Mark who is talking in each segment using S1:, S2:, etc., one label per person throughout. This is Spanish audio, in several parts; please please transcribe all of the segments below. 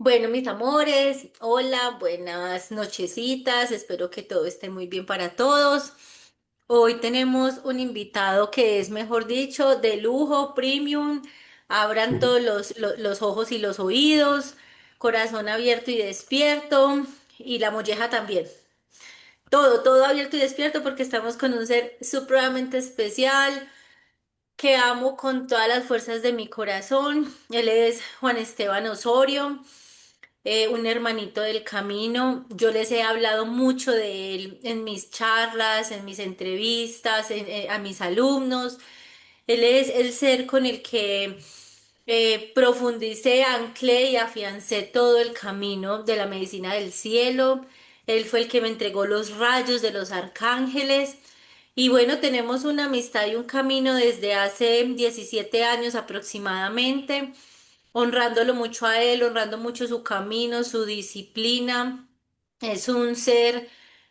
S1: Bueno, mis amores, hola, buenas nochecitas, espero que todo esté muy bien para todos. Hoy tenemos un invitado que es, mejor dicho, de lujo, premium. Abran todos los ojos y los oídos, corazón abierto y despierto, y la molleja también. Todo abierto y despierto porque estamos con un ser supremamente especial que amo con todas las fuerzas de mi corazón. Él es Juan Esteban Osorio, un hermanito del camino. Yo les he hablado mucho de él en mis charlas, en mis entrevistas, a mis alumnos. Él es el ser con el que profundicé, anclé y afiancé todo el camino de la medicina del cielo. Él fue el que me entregó los rayos de los arcángeles. Y bueno, tenemos una amistad y un camino desde hace 17 años aproximadamente, honrándolo mucho a él, honrando mucho su camino, su disciplina. Es un ser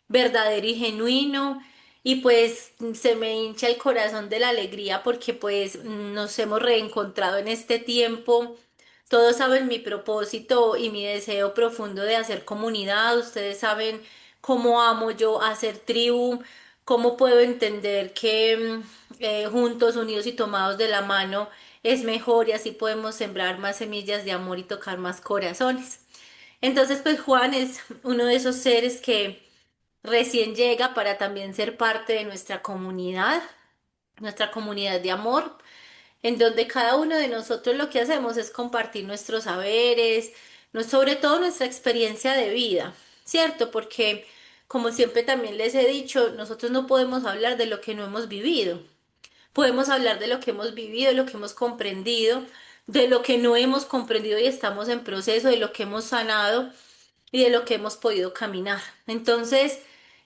S1: verdadero y genuino. Y pues se me hincha el corazón de la alegría porque pues nos hemos reencontrado en este tiempo. Todos saben mi propósito y mi deseo profundo de hacer comunidad. Ustedes saben cómo amo yo hacer tribu, cómo puedo entender que juntos, unidos y tomados de la mano es mejor y así podemos sembrar más semillas de amor y tocar más corazones. Entonces, pues Juan es uno de esos seres que recién llega para también ser parte de nuestra comunidad de amor, en donde cada uno de nosotros lo que hacemos es compartir nuestros saberes, sobre todo nuestra experiencia de vida, ¿cierto? Porque, como siempre también les he dicho, nosotros no podemos hablar de lo que no hemos vivido. Podemos hablar de lo que hemos vivido, de lo que hemos comprendido, de lo que no hemos comprendido y estamos en proceso, de lo que hemos sanado y de lo que hemos podido caminar. Entonces,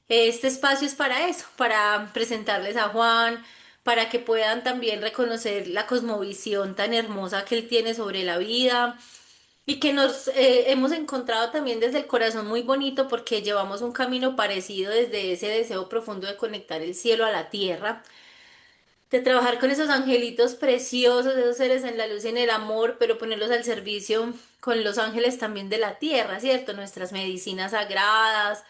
S1: este espacio es para eso, para presentarles a Juan, para que puedan también reconocer la cosmovisión tan hermosa que él tiene sobre la vida y que nos hemos encontrado también desde el corazón muy bonito porque llevamos un camino parecido desde ese deseo profundo de conectar el cielo a la tierra, de trabajar con esos angelitos preciosos, esos seres en la luz y en el amor, pero ponerlos al servicio con los ángeles también de la tierra, ¿cierto? Nuestras medicinas sagradas,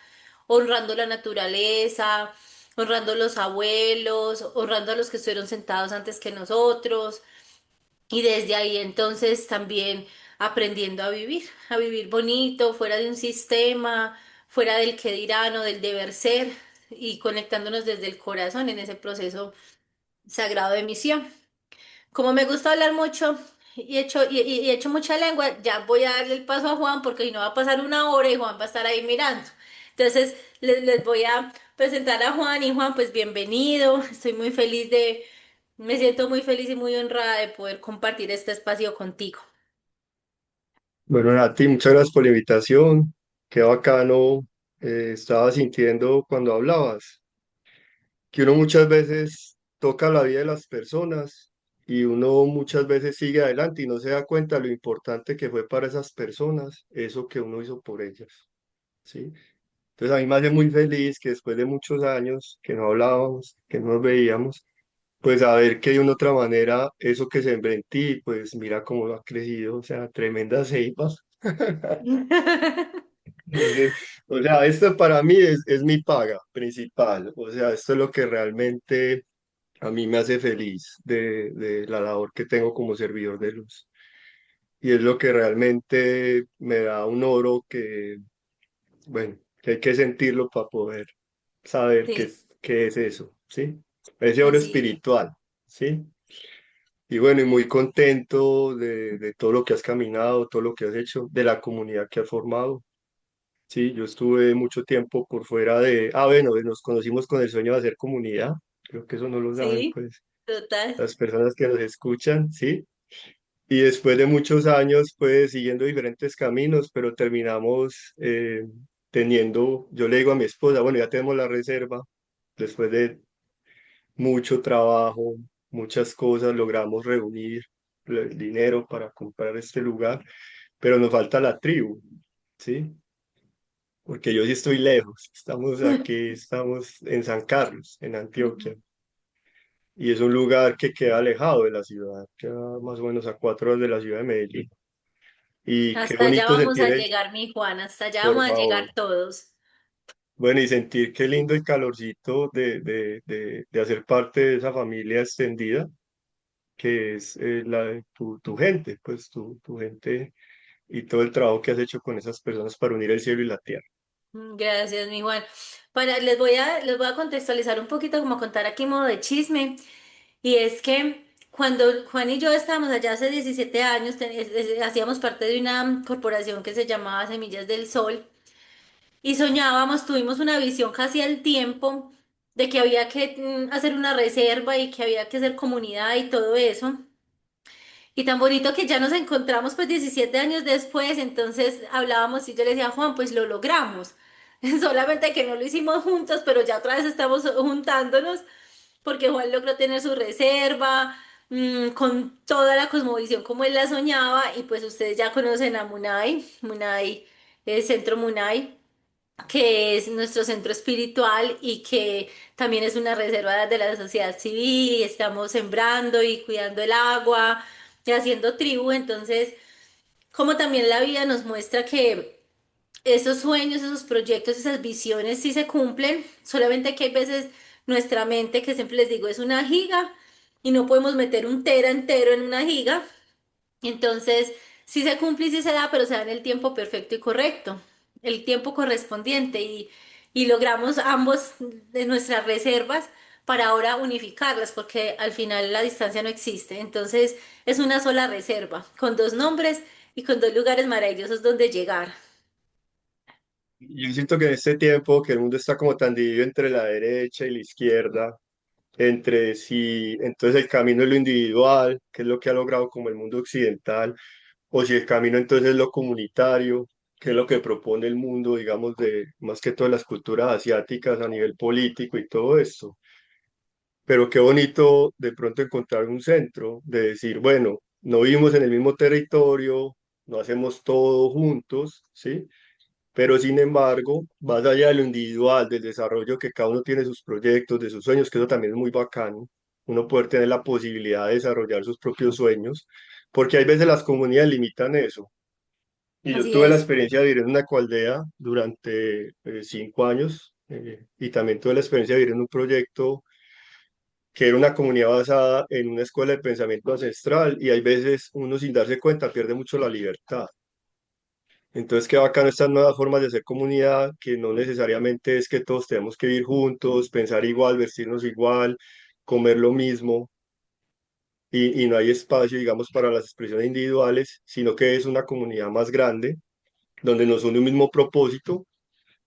S1: honrando la naturaleza, honrando a los abuelos, honrando a los que estuvieron sentados antes que nosotros, y desde ahí entonces también aprendiendo a vivir bonito, fuera de un sistema, fuera del qué dirán o del deber ser, y conectándonos desde el corazón en ese proceso sagrado de misión. Como me gusta hablar mucho y he hecho mucha lengua, ya voy a darle el paso a Juan porque si no va a pasar una hora y Juan va a estar ahí mirando. Entonces les voy a presentar a Juan y Juan, pues bienvenido. Estoy muy feliz me siento muy feliz y muy honrada de poder compartir este espacio contigo.
S2: Bueno, Nati, muchas gracias por la invitación. Qué bacano estaba sintiendo cuando hablabas, que uno muchas veces toca la vida de las personas y uno muchas veces sigue adelante y no se da cuenta lo importante que fue para esas personas eso que uno hizo por ellas, ¿sí? Entonces a mí me hace muy feliz que después de muchos años que no hablábamos, que no nos veíamos, pues a ver que de una otra manera eso que sembré en ti, pues mira cómo lo ha crecido, o sea, tremenda ceiba. Entonces, o sea, esto para mí es mi paga principal. O sea, esto es lo que realmente a mí me hace feliz de la labor que tengo como servidor de luz. Y es lo que realmente me da un oro que, bueno, que hay que sentirlo para poder saber
S1: Sí,
S2: qué es eso, ¿sí? Ese oro
S1: así es.
S2: espiritual, ¿sí? Y bueno, y muy contento de todo lo que has caminado, todo lo que has hecho, de la comunidad que has formado. Sí, yo estuve mucho tiempo por fuera de... Ah, bueno, nos conocimos con el sueño de hacer comunidad. Creo que eso no lo saben,
S1: Sí,
S2: pues,
S1: total.
S2: las personas que nos escuchan, ¿sí? Y después de muchos años, pues, siguiendo diferentes caminos, pero terminamos teniendo, yo le digo a mi esposa, bueno, ya tenemos la reserva, después de mucho trabajo, muchas cosas, logramos reunir el dinero para comprar este lugar, pero nos falta la tribu, ¿sí? Porque yo sí estoy lejos. Estamos aquí, estamos en San Carlos, en Antioquia, y es un lugar que queda alejado de la ciudad, queda más o menos a 4 horas de la ciudad de Medellín. Y qué
S1: Hasta allá
S2: bonito
S1: vamos a
S2: sentir
S1: llegar, mi Juan, hasta allá
S2: por
S1: vamos a
S2: favor.
S1: llegar todos.
S2: Bueno, y sentir qué lindo el calorcito de hacer parte de esa familia extendida, que es tu gente, pues tu gente y todo el trabajo que has hecho con esas personas para unir el cielo y la tierra.
S1: Gracias, mi Juan. Les voy a contextualizar un poquito, como contar aquí modo de chisme. Y es que cuando Juan y yo estábamos allá hace 17 años, hacíamos parte de una corporación que se llamaba Semillas del Sol y soñábamos, tuvimos una visión casi al tiempo de que había que hacer una reserva y que había que hacer comunidad y todo eso. Y tan bonito que ya nos encontramos pues 17 años después, entonces hablábamos y yo le decía, Juan, pues lo logramos. Solamente que no lo hicimos juntos, pero ya otra vez estamos juntándonos porque Juan logró tener su reserva, con toda la cosmovisión como él la soñaba, y pues ustedes ya conocen a Munay, Munay, el Centro Munay, que es nuestro centro espiritual y que también es una reserva de la sociedad civil y estamos sembrando y cuidando el agua y haciendo tribu, entonces como también la vida nos muestra que esos sueños, esos proyectos, esas visiones sí se cumplen, solamente que hay veces nuestra mente, que siempre les digo, es una giga y no podemos meter un tera entero en una giga. Entonces, sí se cumple y sí se da, pero se da en el tiempo perfecto y correcto, el tiempo correspondiente y logramos ambos de nuestras reservas para ahora unificarlas, porque al final la distancia no existe. Entonces, es una sola reserva, con dos nombres y con dos lugares maravillosos donde llegar.
S2: Yo siento que en este tiempo que el mundo está como tan dividido entre la derecha y la izquierda, entre si entonces el camino es lo individual, que es lo que ha logrado como el mundo occidental, o si el camino entonces es lo comunitario, que es lo que propone el mundo, digamos, de más que todas las culturas asiáticas a nivel político y todo esto. Pero qué bonito de pronto encontrar un centro, de decir, bueno, no vivimos en el mismo territorio, no hacemos todo juntos, ¿sí? Pero sin embargo, más allá de lo individual, del desarrollo que cada uno tiene sus proyectos, de sus sueños, que eso también es muy bacano, uno poder tener la posibilidad de desarrollar sus propios sueños, porque hay veces las comunidades limitan eso. Y yo
S1: Así
S2: tuve la
S1: es.
S2: experiencia de vivir en una coaldea durante 5 años, y también tuve la experiencia de vivir en un proyecto que era una comunidad basada en una escuela de pensamiento ancestral, y hay veces uno sin darse cuenta pierde mucho la libertad. Entonces, qué bacano estas nuevas formas de hacer comunidad, que no necesariamente es que todos tenemos que vivir juntos, pensar igual, vestirnos igual, comer lo mismo, y no hay espacio, digamos, para las expresiones individuales, sino que es una comunidad más grande, donde nos une un mismo propósito,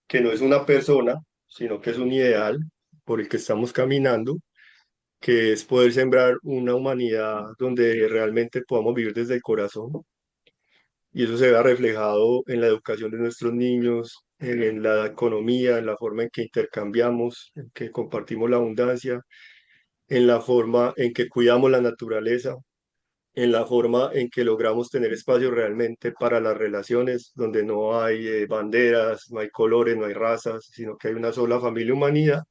S2: que no es una persona, sino que es un ideal por el que estamos caminando, que es poder sembrar una humanidad donde realmente podamos vivir desde el corazón. Y eso se ve reflejado en la educación de nuestros niños, en la economía, en la forma en que intercambiamos, en que compartimos la abundancia, en la forma en que cuidamos la naturaleza, en la forma en que logramos tener espacio realmente para las relaciones, donde no hay banderas, no hay colores, no hay razas, sino que hay una sola familia humanidad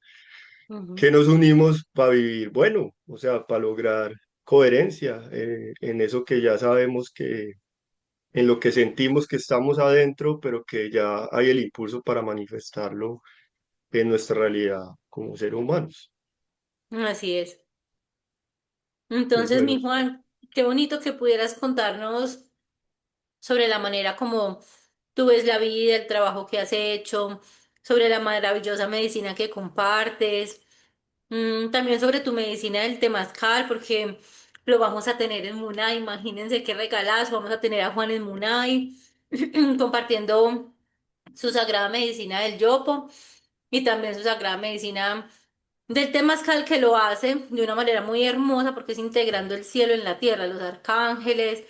S1: Ujú.
S2: que nos unimos para vivir, bueno, o sea, para lograr coherencia en eso que ya sabemos que en lo que sentimos que estamos adentro, pero que ya hay el impulso para manifestarlo en nuestra realidad como seres humanos.
S1: Así es.
S2: Pues
S1: Entonces,
S2: bueno,
S1: mi Juan, qué bonito que pudieras contarnos sobre la manera como tú ves la vida, el trabajo que has hecho, sobre la maravillosa medicina que compartes, también sobre tu medicina del temazcal, porque lo vamos a tener en Munay, imagínense qué regalazo, vamos a tener a Juan en Munay compartiendo su sagrada medicina del yopo y también su sagrada medicina del temazcal, que lo hace de una manera muy hermosa porque es integrando el cielo en la tierra, los arcángeles,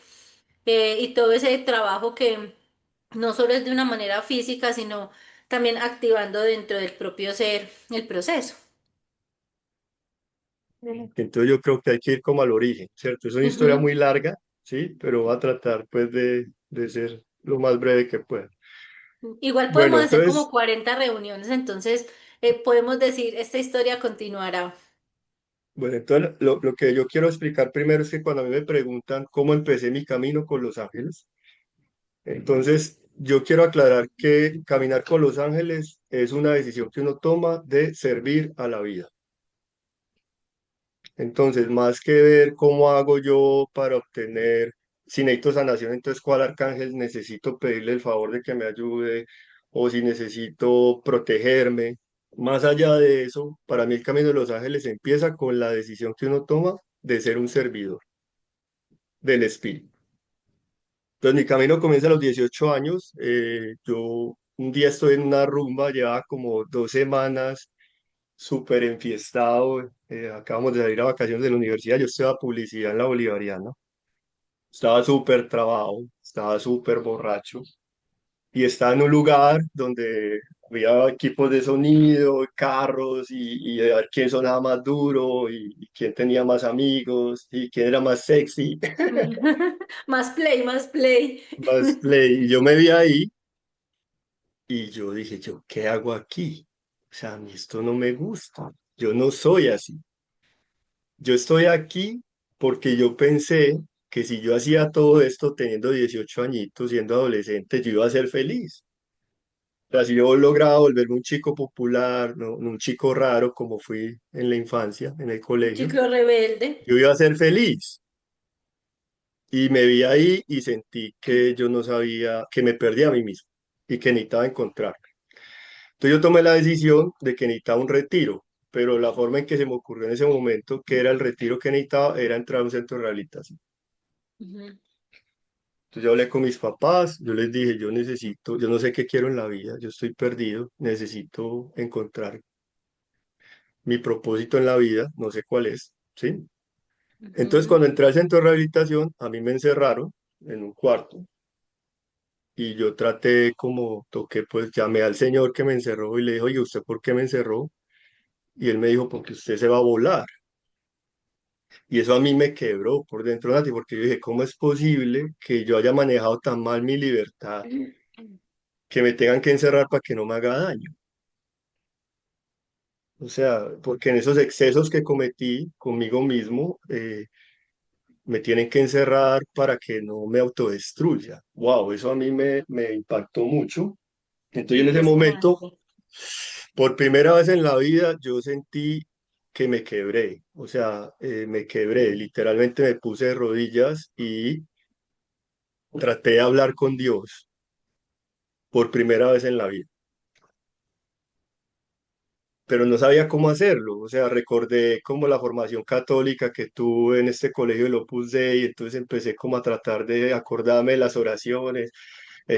S1: y todo ese trabajo que no solo es de una manera física, sino también activando dentro del propio ser el proceso.
S2: entonces yo creo que hay que ir como al origen, ¿cierto? Es una historia
S1: Ujú.
S2: muy larga, ¿sí? Pero voy a tratar pues de ser lo más breve que pueda.
S1: Igual
S2: Bueno,
S1: podemos hacer como
S2: entonces,
S1: 40 reuniones, entonces podemos decir, esta historia continuará.
S2: bueno, entonces lo que yo quiero explicar primero es que cuando a mí me preguntan cómo empecé mi camino con Los Ángeles, Entonces, yo quiero aclarar que caminar con los ángeles es una decisión que uno toma de servir a la vida. Entonces, más que ver cómo hago yo para obtener, si necesito sanación, entonces cuál arcángel necesito pedirle el favor de que me ayude, o si necesito protegerme. Más allá de eso, para mí el camino de los ángeles empieza con la decisión que uno toma de ser un servidor del espíritu. Entonces, mi camino comienza a los 18 años. Yo un día estoy en una rumba, llevaba como 2 semanas súper enfiestado. Acabamos de salir a vacaciones de la universidad. Yo estudiaba publicidad en la Bolivariana. Estaba súper trabado, estaba súper borracho. Y estaba en un lugar donde había equipos de sonido, carros, y de ver quién sonaba más duro, y quién tenía más amigos, y quién era más sexy,
S1: Más play, más play.
S2: más play. Y yo me vi ahí y yo dije, ¿yo qué hago aquí? O sea, a mí esto no me gusta. Yo no soy así. Yo estoy aquí porque yo pensé que si yo hacía todo esto teniendo 18 añitos, siendo adolescente, yo iba a ser feliz. O sea, si yo lograba volverme un chico popular, no un chico raro como fui en la infancia, en el
S1: Un
S2: colegio,
S1: chico rebelde.
S2: yo iba a ser feliz. Y me vi ahí y sentí que yo no sabía, que me perdí a mí mismo y que necesitaba encontrarme. Entonces yo tomé la decisión de que necesitaba un retiro, pero la forma en que se me ocurrió en ese momento, que era el retiro que necesitaba, era entrar a un centro de rehabilitación.
S1: Ujú.
S2: Entonces yo hablé con mis papás, yo les dije, yo necesito, yo no sé qué quiero en la vida, yo estoy perdido, necesito encontrar mi propósito en la vida, no sé cuál es, ¿sí? Entonces
S1: Ujú.
S2: cuando entré al centro de rehabilitación, a mí me encerraron en un cuarto y yo traté como toqué, pues llamé al señor que me encerró y le dije, oye, ¿usted por qué me encerró? Y él me dijo, porque usted se va a volar. Y eso a mí me quebró por dentro, Nati, porque yo dije, ¿cómo es posible que yo haya manejado tan mal mi libertad que me tengan que encerrar para que no me haga daño? O sea, porque en esos excesos que cometí conmigo mismo, me tienen que encerrar para que no me autodestruya. Wow, eso a mí me impactó mucho. Entonces en ese momento,
S1: Impresionante.
S2: por primera vez en la vida, yo sentí que me quebré. O sea, me quebré. Literalmente me puse de rodillas y traté de hablar con Dios por primera vez en la vida, pero no sabía cómo hacerlo. O sea, recordé como la formación católica que tuve en este colegio del Opus Dei, y entonces empecé como a tratar de acordarme de las oraciones,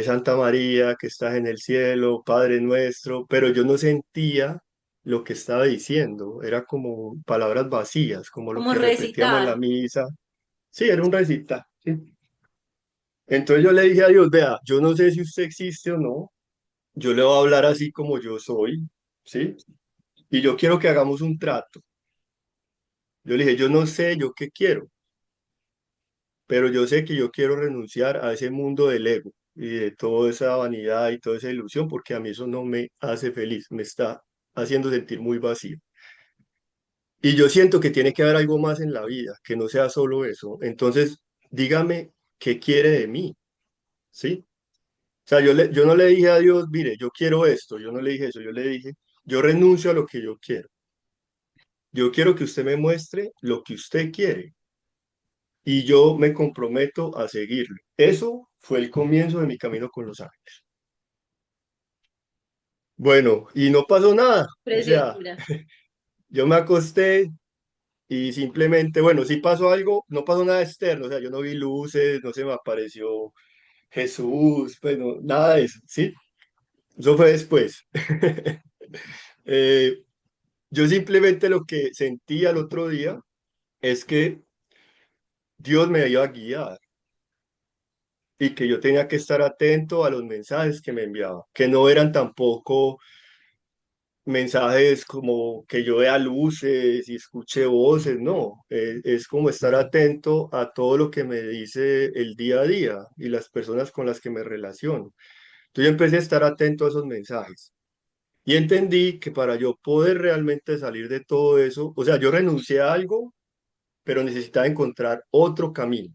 S2: Santa María, que estás en el cielo, Padre nuestro, pero yo no sentía lo que estaba diciendo, era como palabras vacías, como lo
S1: Como
S2: que repetíamos en la
S1: recitar.
S2: misa. Sí, era un recital. Sí. Entonces yo le dije a Dios, vea, yo no sé si usted existe o no, yo le voy a hablar así como yo soy, ¿sí? Y yo quiero que hagamos un trato. Yo le dije, yo no sé yo qué quiero, pero yo sé que yo quiero renunciar a ese mundo del ego y de toda esa vanidad y toda esa ilusión, porque a mí eso no me hace feliz, me está haciendo sentir muy vacío. Y yo siento que tiene que haber algo más en la vida, que no sea solo eso. Entonces, dígame qué quiere de mí, ¿sí? O sea, yo no le dije a Dios, mire, yo quiero esto, yo no le dije eso, yo le dije, yo renuncio a lo que yo quiero. Yo quiero que usted me muestre lo que usted quiere y yo me comprometo a seguirlo. Eso fue el comienzo de mi camino con los ángeles. Bueno, y no pasó nada. O sea,
S1: Preciosura.
S2: yo me acosté y simplemente, bueno, sí pasó algo, no pasó nada externo. O sea, yo no vi luces, no se me apareció Jesús, pues no, nada de eso, ¿sí? Eso fue después. Eh, yo simplemente lo que sentí al otro día es que Dios me iba a guiar y que yo tenía que estar atento a los mensajes que me enviaba, que no eran tampoco mensajes como que yo vea luces y escuche voces, no, es como estar atento a todo lo que me dice el día a día y las personas con las que me relaciono. Entonces yo empecé a estar atento a esos mensajes y entendí que para yo poder realmente salir de todo eso, o sea, yo renuncié a algo, pero necesitaba encontrar otro camino.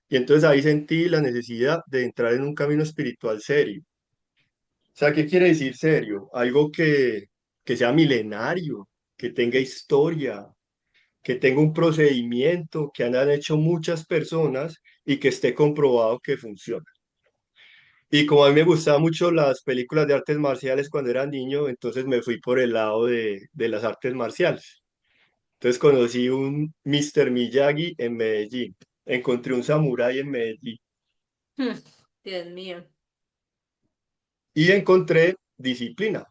S2: Y entonces ahí sentí la necesidad de entrar en un camino espiritual serio. O sea, ¿qué quiere decir serio? Algo que sea milenario, que tenga historia, que tenga un procedimiento que han hecho muchas personas y que esté comprobado que funciona. Y como a mí me gustaban mucho las películas de artes marciales cuando era niño, entonces me fui por el lado de las artes marciales. Entonces conocí un Mr. Miyagi en Medellín, encontré un samurái en Medellín
S1: Mm, Dios mío.
S2: y encontré disciplina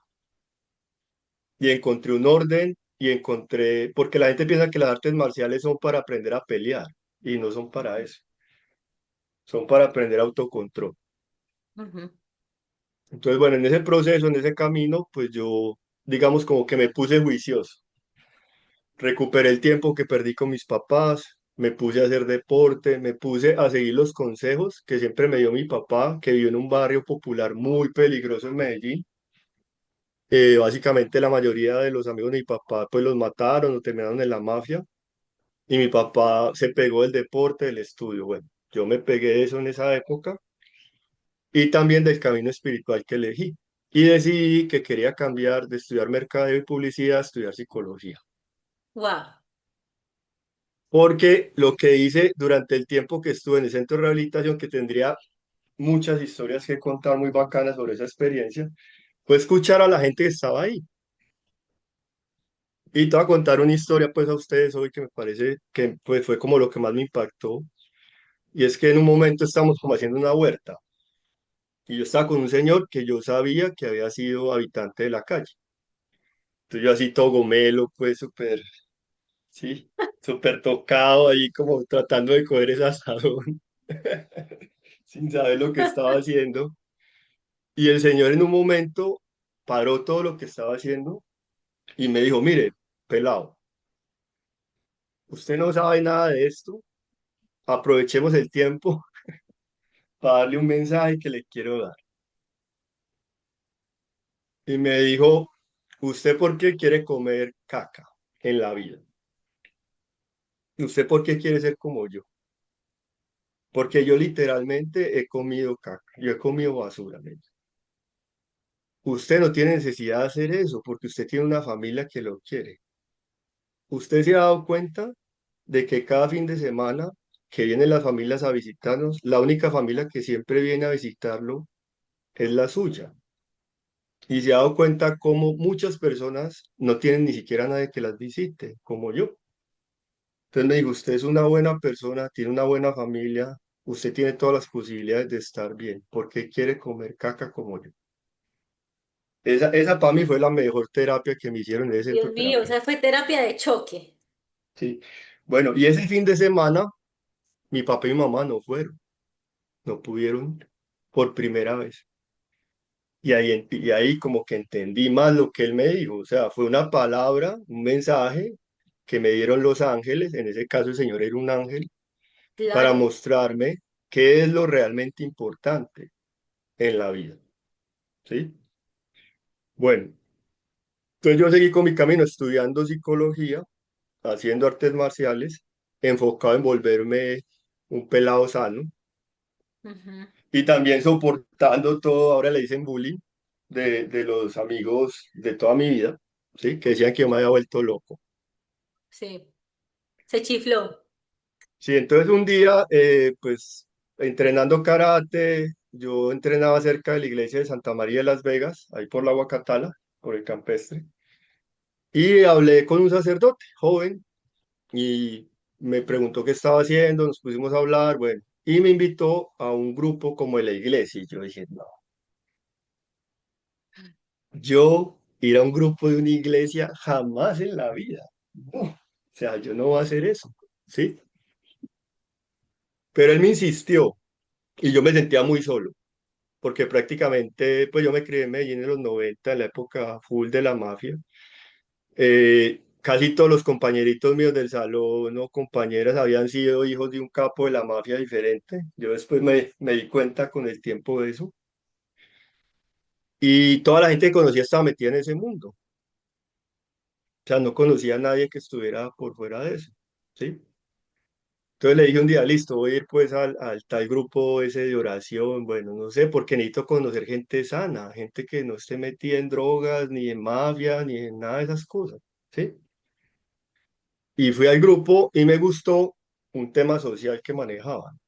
S2: y encontré un orden y encontré, porque la gente piensa que las artes marciales son para aprender a pelear y no son para eso, son para aprender autocontrol.
S1: Ujú.
S2: Entonces, bueno, en ese proceso, en ese camino, pues yo, digamos, como que me puse juicioso. Recuperé el tiempo que perdí con mis papás, me puse a hacer deporte, me puse a seguir los consejos que siempre me dio mi papá, que vivió en un barrio popular muy peligroso en Medellín. Básicamente la mayoría de los amigos de mi papá pues los mataron o terminaron en la mafia y mi papá se pegó del deporte, del estudio. Bueno, yo me pegué de eso en esa época y también del camino espiritual que elegí. Y decidí que quería cambiar de estudiar mercadeo y publicidad a estudiar psicología.
S1: Wow.
S2: Porque lo que hice durante el tiempo que estuve en el centro de rehabilitación, que tendría muchas historias que contar muy bacanas sobre esa experiencia, fue escuchar a la gente que estaba ahí. Y te voy a contar una historia pues a ustedes hoy que me parece que pues, fue como lo que más me impactó. Y es que en un momento estábamos como haciendo una huerta y yo estaba con un señor que yo sabía que había sido habitante de la calle. Entonces yo así todo gomelo, pues súper, sí, súper tocado ahí como tratando de coger ese asadón sin saber lo que estaba haciendo. Y el señor en un momento paró todo lo que estaba haciendo y me dijo, mire, pelado, usted no sabe nada de esto, aprovechemos el tiempo para darle un mensaje que le quiero dar. Y me dijo, ¿usted por qué quiere comer caca en la vida? ¿Usted por qué quiere ser como yo? Porque yo literalmente he comido caca, yo he comido basura. Me dijo. Usted no tiene necesidad de hacer eso porque usted tiene una familia que lo quiere. ¿Usted se ha dado cuenta de que cada fin de semana que vienen las familias a visitarnos, la única familia que siempre viene a visitarlo es la suya? Y se ha dado cuenta cómo muchas personas no tienen ni siquiera nadie que las visite, como yo. Entonces me dijo, usted es una buena persona, tiene una buena familia, usted tiene todas las posibilidades de estar bien. ¿Por qué quiere comer caca como yo? Esa para mí fue la mejor terapia que me hicieron en ese
S1: Dios
S2: centro
S1: mío, o sea,
S2: terapéutico.
S1: fue terapia de choque.
S2: Sí. Bueno, y ese fin de semana mi papá y mi mamá no fueron, no pudieron por primera vez. Y ahí como que entendí más lo que él me dijo. O sea, fue una palabra, un mensaje que me dieron los ángeles, en ese caso el Señor era un ángel, para
S1: Claro.
S2: mostrarme qué es lo realmente importante en la vida. ¿Sí? Bueno, entonces yo seguí con mi camino estudiando psicología, haciendo artes marciales, enfocado en volverme un pelado sano
S1: Ujú.
S2: y también soportando todo, ahora le dicen bullying, de los amigos de toda mi vida, ¿sí? Que decían que yo me había vuelto loco.
S1: Sí, se chifló.
S2: Sí, entonces un día, pues entrenando karate, yo entrenaba cerca de la iglesia de Santa María de Las Vegas, ahí por la Guacatala, por el campestre, y hablé con un sacerdote joven y me preguntó qué estaba haciendo, nos pusimos a hablar, bueno, y me invitó a un grupo como de la iglesia, y yo dije, no, yo ir a un grupo de una iglesia jamás en la vida, no, o sea, yo no voy a hacer eso, ¿sí? Pero él me insistió y yo me sentía muy solo. Porque prácticamente, pues yo me crié en Medellín en los 90 en la época full de la mafia. Casi todos los compañeritos míos del salón o compañeras habían sido hijos de un capo de la mafia diferente. Yo después me di cuenta con el tiempo de eso. Y toda la gente que conocía estaba metida en ese mundo. O sea, no conocía a nadie que estuviera por fuera de eso. ¿Sí? Entonces le dije un día, listo, voy a ir pues al tal grupo ese de oración, bueno, no sé, porque necesito conocer gente sana, gente que no esté metida en drogas, ni en mafia, ni en nada de esas cosas, ¿sí? Y fui al grupo y me gustó un tema social que manejaban.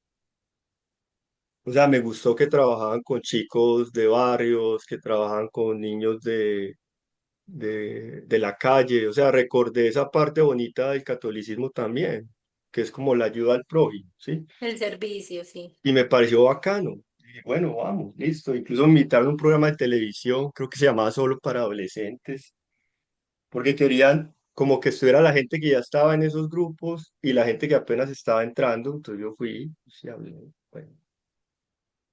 S2: O sea, me gustó que trabajaban con chicos de barrios, que trabajaban con niños de la calle. O sea, recordé esa parte bonita del catolicismo también, que es como la ayuda al prójimo, ¿sí?
S1: El servicio, sí.
S2: Y me pareció bacano. Dije, bueno, vamos, listo. Incluso me invitaron a un programa de televisión, creo que se llamaba Solo para Adolescentes, porque querían como que estuviera la gente que ya estaba en esos grupos y la gente que apenas estaba entrando. Entonces yo fui, pues, y hablé, bueno,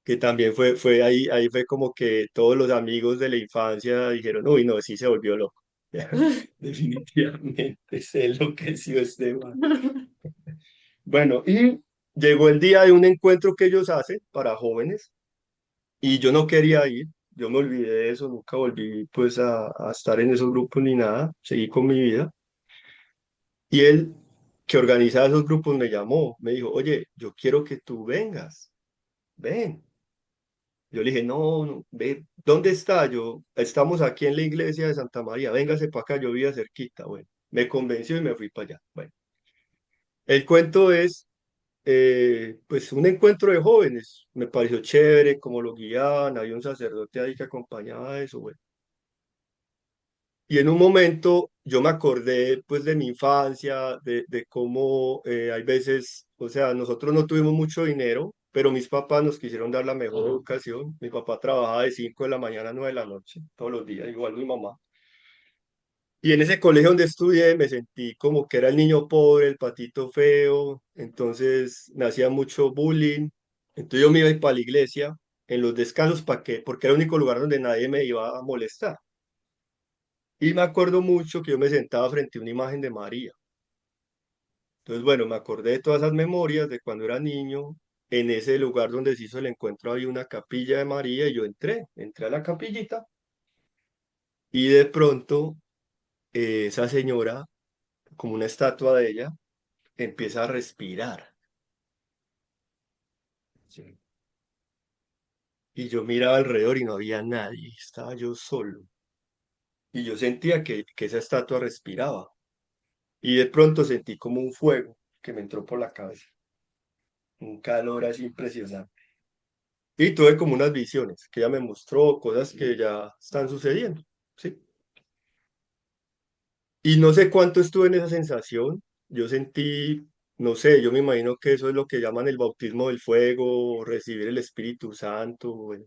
S2: que también fue ahí fue como que todos los amigos de la infancia dijeron, uy, no, sí se volvió loco. Definitivamente se enloqueció este man. Bueno, y llegó el día de un encuentro que ellos hacen para jóvenes y yo no quería ir, yo me olvidé de eso, nunca volví pues a estar en esos grupos ni nada, seguí con mi vida. Y él, que organizaba esos grupos, me llamó, me dijo, oye, yo quiero que tú vengas, ven. Yo le dije, no, no, ve, ¿dónde está? Estamos aquí en la iglesia de Santa María, véngase para acá, yo vivía cerquita. Bueno, me convenció y me fui para allá. Bueno, el cuento es, pues, un encuentro de jóvenes. Me pareció chévere cómo lo guiaban, había un sacerdote ahí que acompañaba eso, bueno. Y en un momento yo me acordé, pues, de mi infancia, de cómo hay veces, o sea, nosotros no tuvimos mucho dinero, pero mis papás nos quisieron dar la mejor educación. Mi papá trabajaba de 5 de la mañana a 9 de la noche, todos los días, igual mi mamá. Y en ese colegio donde estudié me sentí como que era el niño pobre, el patito feo, entonces me hacía mucho bullying. Entonces yo me iba para la iglesia en los descansos, ¿para qué? Porque era el único lugar donde nadie me iba a molestar. Y me acuerdo mucho que yo me sentaba frente a una imagen de María. Entonces, bueno, me acordé de todas esas memorias de cuando era niño. En ese lugar donde se hizo el encuentro había una capilla de María y yo entré a la capillita y de pronto esa señora, como una estatua de ella, empieza a respirar. ¿Sí? Y yo miraba alrededor y no había nadie, estaba yo solo. Y yo sentía que esa estatua respiraba. Y de pronto sentí como un fuego que me entró por la cabeza, un calor así impresionante. Y tuve como unas visiones, que ella me mostró cosas que ya están sucediendo, ¿sí? Y no sé cuánto estuve en esa sensación. Yo sentí, no sé, yo me imagino que eso es lo que llaman el bautismo del fuego, o recibir el Espíritu Santo, bueno,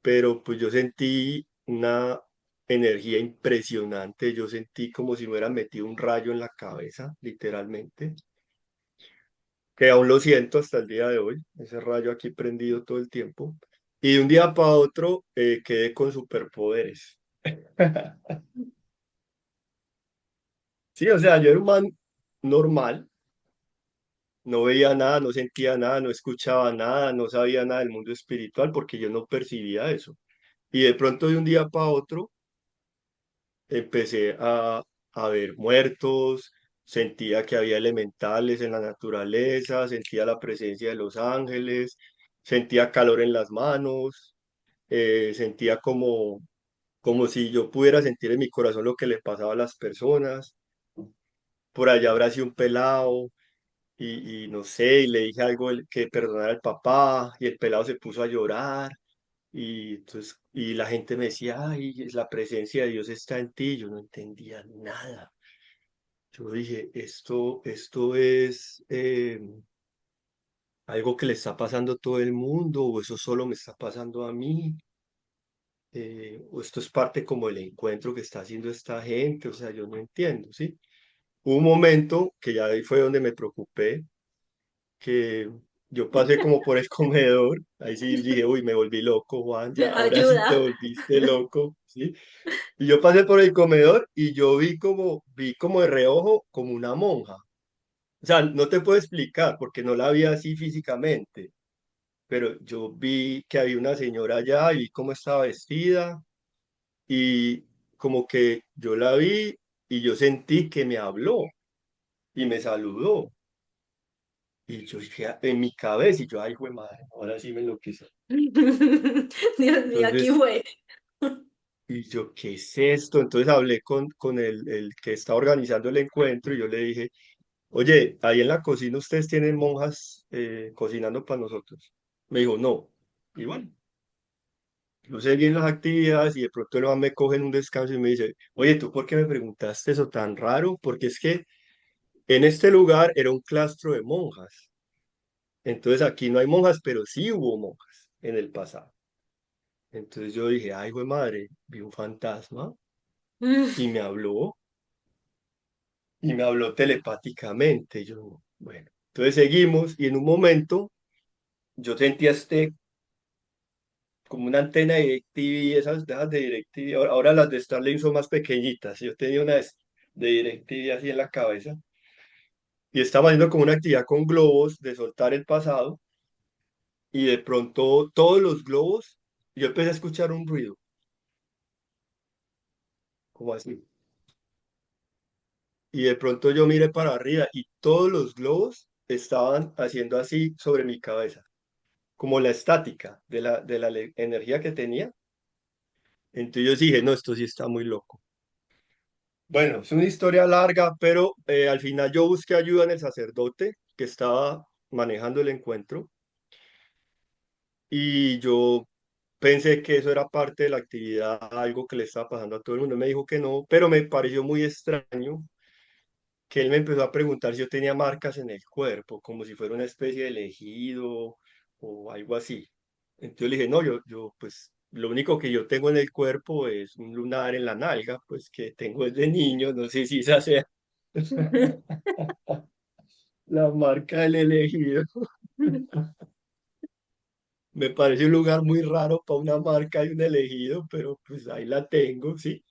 S2: pero pues yo sentí una energía impresionante. Yo sentí como si me hubieran metido un rayo en la cabeza, literalmente, que aún lo siento hasta el día de hoy, ese rayo aquí prendido todo el tiempo. Y de un día para otro quedé con superpoderes. Sí, o sea, yo era un man normal, no veía nada, no sentía nada, no escuchaba nada, no sabía nada del mundo espiritual porque yo no percibía eso. Y de pronto de un día para otro empecé a ver muertos, sentía que había elementales en la naturaleza, sentía la presencia de los ángeles, sentía calor en las manos, sentía como si yo pudiera sentir en mi corazón lo que le pasaba a las personas. Por allá habrá sido un pelado y no sé, y le dije algo que perdonara al papá y el pelado se puso a llorar. Y entonces, y la gente me decía, ay, la presencia de Dios está en ti. Yo no entendía nada. Yo dije, esto es algo que le está pasando a todo el mundo, o eso solo me está pasando a mí, o esto es parte como del encuentro que está haciendo esta gente. O sea, yo no entiendo, ¿sí? Hubo un momento que ya ahí fue donde me preocupé, que yo pasé como por el comedor, ahí sí dije, uy, me volví loco, Juan, ya, ahora sí te
S1: Ayuda.
S2: volviste loco, ¿sí? Y yo pasé por el comedor y yo vi como de reojo como una monja. O sea, no te puedo explicar porque no la vi así físicamente, pero yo vi que había una señora allá y vi cómo estaba vestida y como que yo la vi y yo sentí que me habló y me saludó. Y yo dije, en mi cabeza, y yo, ay, güey, madre, ahora sí me enloquecí.
S1: Dios mío, aquí
S2: Entonces,
S1: fue.
S2: y yo, ¿qué es esto? Entonces hablé con el que está organizando el encuentro y yo le dije, oye, ahí en la cocina ustedes tienen monjas cocinando para nosotros. Me dijo, no. Y bueno, yo seguí en las actividades y de pronto el man me coge en un descanso y me dice, oye, ¿tú por qué me preguntaste eso tan raro? Porque es que en este lugar era un claustro de monjas. Entonces aquí no hay monjas, pero sí hubo monjas en el pasado. Entonces yo dije, ay, güey madre, vi un fantasma y me habló telepáticamente. Yo, bueno, entonces seguimos y en un momento yo sentía como una antena de DirecTV, esas de DirecTV, ahora las de Starlink son más pequeñitas. Yo tenía una de DirecTV así en la cabeza y estaba haciendo como una actividad con globos de soltar el pasado y de pronto todos los globos, yo empecé a escuchar un ruido, como así. Y de pronto yo miré para arriba y todos los globos estaban haciendo así sobre mi cabeza, como la estática de la energía que tenía. Entonces yo dije, no, esto sí está muy loco. Bueno, es una historia larga, pero al final yo busqué ayuda en el sacerdote que estaba manejando el encuentro y yo pensé que eso era parte de la actividad, algo que le estaba pasando a todo el mundo. Me dijo que no, pero me pareció muy extraño que él me empezó a preguntar si yo tenía marcas en el cuerpo, como si fuera una especie de elegido o algo así. Entonces le dije, no, pues, lo único que yo tengo en el cuerpo es un lunar en la nalga, pues, que tengo desde niño, no sé si esa sea la marca del elegido. Me parece un lugar muy raro para una marca de un elegido, pero pues ahí la tengo, sí.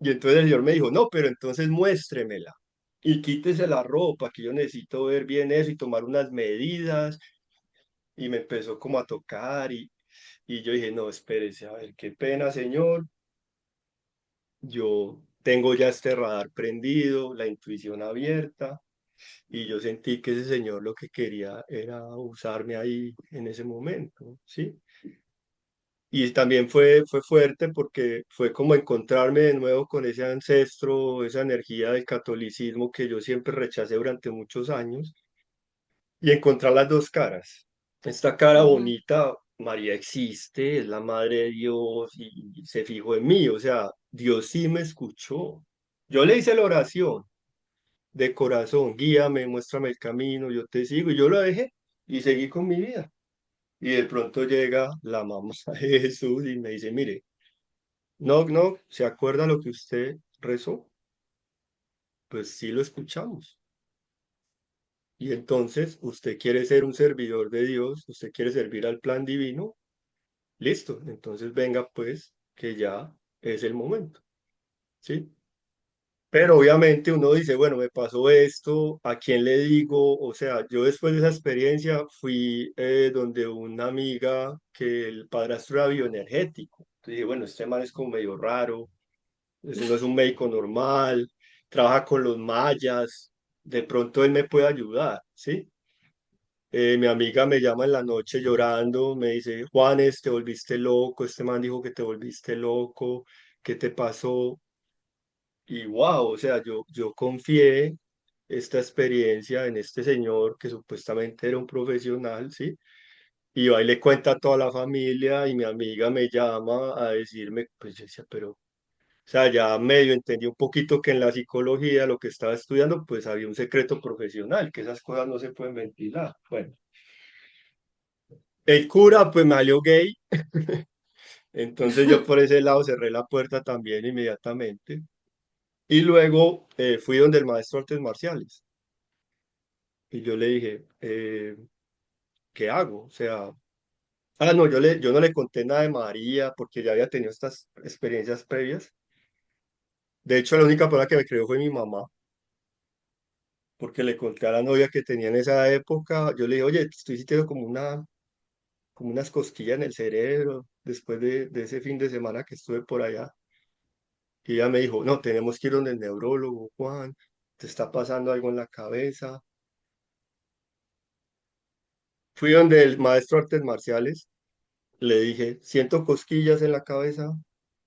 S2: Y entonces el señor me dijo, no, pero entonces muéstremela y quítese la ropa, que yo necesito ver bien eso y tomar unas medidas. Y me empezó como a tocar y yo dije, no, espérese, a ver, qué pena, señor. Yo tengo ya este radar prendido, la intuición abierta y yo sentí que ese señor lo que quería era usarme ahí en ese momento, ¿sí? Y también fue fuerte porque fue como encontrarme de nuevo con ese ancestro, esa energía del catolicismo que yo siempre rechacé durante muchos años y encontrar las dos caras. Esta cara
S1: Ujú.
S2: bonita, María existe, es la madre de Dios y se fijó en mí, o sea, Dios sí me escuchó. Yo le hice la oración de corazón, guíame, muéstrame el camino, yo te sigo y yo lo dejé y seguí con mi vida. Y de pronto llega la mamá de Jesús y me dice, mire, no, no, ¿se acuerda lo que usted rezó? Pues sí lo escuchamos. Y entonces usted quiere ser un servidor de Dios, usted quiere servir al plan divino, listo. Entonces venga pues, que ya es el momento, ¿sí? Pero obviamente uno dice, bueno, me pasó esto, ¿a quién le digo? O sea, yo después de esa experiencia fui donde una amiga que el padrastro era bioenergético. Entonces dije, bueno, este man es como medio raro, ese no es un médico normal, trabaja con los mayas, de pronto él me puede ayudar, ¿sí? Mi amiga me llama en la noche llorando, me dice, Juanes, te volviste loco, este man dijo que te volviste loco, ¿qué te pasó? Y wow, o sea, yo confié esta experiencia en este señor que supuestamente era un profesional, ¿sí? Y va y le cuenta a toda la familia y mi amiga me llama a decirme, pues yo decía, pero, o sea, ya medio entendí un poquito que en la psicología lo que estaba estudiando, pues había un secreto profesional, que esas cosas no se pueden ventilar. Bueno, el cura pues me salió gay, entonces yo por ese lado cerré la puerta también inmediatamente. Y luego fui donde el maestro de artes marciales. Y yo le dije, ¿qué hago? O sea, no, yo no le conté nada de María porque ya había tenido estas experiencias previas. De hecho, la única persona que me creyó fue mi mamá, porque le conté a la novia que tenía en esa época. Yo le dije, oye, estoy sintiendo como unas cosquillas en el cerebro después de ese fin de semana que estuve por allá. Y ella me dijo, no, tenemos que ir donde el neurólogo, Juan, te está pasando algo en la cabeza. Fui donde el maestro de artes marciales, le dije, siento cosquillas en la cabeza.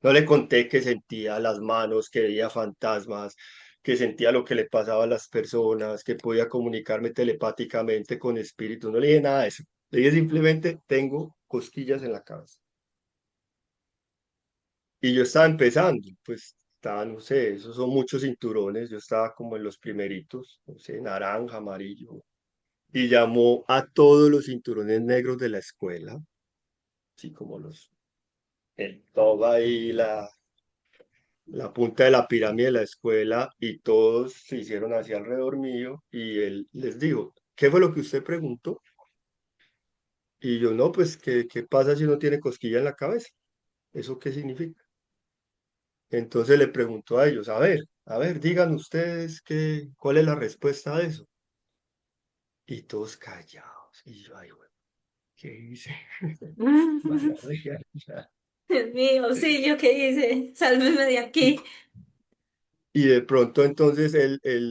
S2: No le conté que sentía las manos, que veía fantasmas, que sentía lo que le pasaba a las personas, que podía comunicarme telepáticamente con espíritus. No le dije nada de eso. Le dije simplemente, tengo cosquillas en la cabeza. Y yo estaba empezando, pues estaba, no sé, esos son muchos cinturones. Yo estaba como en los primeritos, no sé, naranja, amarillo. Y llamó a todos los cinturones negros de la escuela, así como el toga y la punta de la pirámide de la escuela, y todos se hicieron hacia alrededor mío, y él les dijo, ¿qué fue lo que usted preguntó? Y yo, no, pues, ¿qué pasa si uno tiene cosquilla en la cabeza? ¿Eso qué significa? Entonces le preguntó a ellos, a ver, digan ustedes cuál es la respuesta a eso. Y todos callados. Y yo, ay, güey, ¿qué hice? Vaya, oiga.
S1: Dios mío, auxilio, ¿qué hice? Sálveme de aquí.
S2: Y de pronto entonces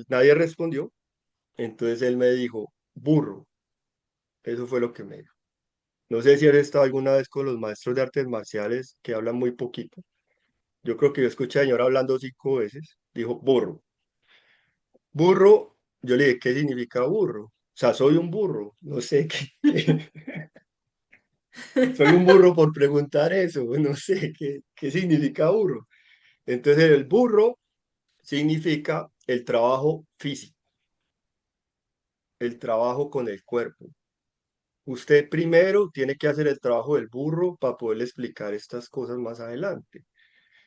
S2: nadie respondió. Entonces él me dijo, burro. Eso fue lo que me dijo. No sé si has estado alguna vez con los maestros de artes marciales que hablan muy poquito. Yo creo que yo escuché a señor hablando 5 veces. Dijo, burro. Burro, yo le dije, ¿qué significa burro? O sea, soy un burro. No sé soy un burro por preguntar eso. No sé qué significa burro. Entonces, el burro significa el trabajo físico, el trabajo con el cuerpo. Usted primero tiene que hacer el trabajo del burro para poderle explicar estas cosas más adelante.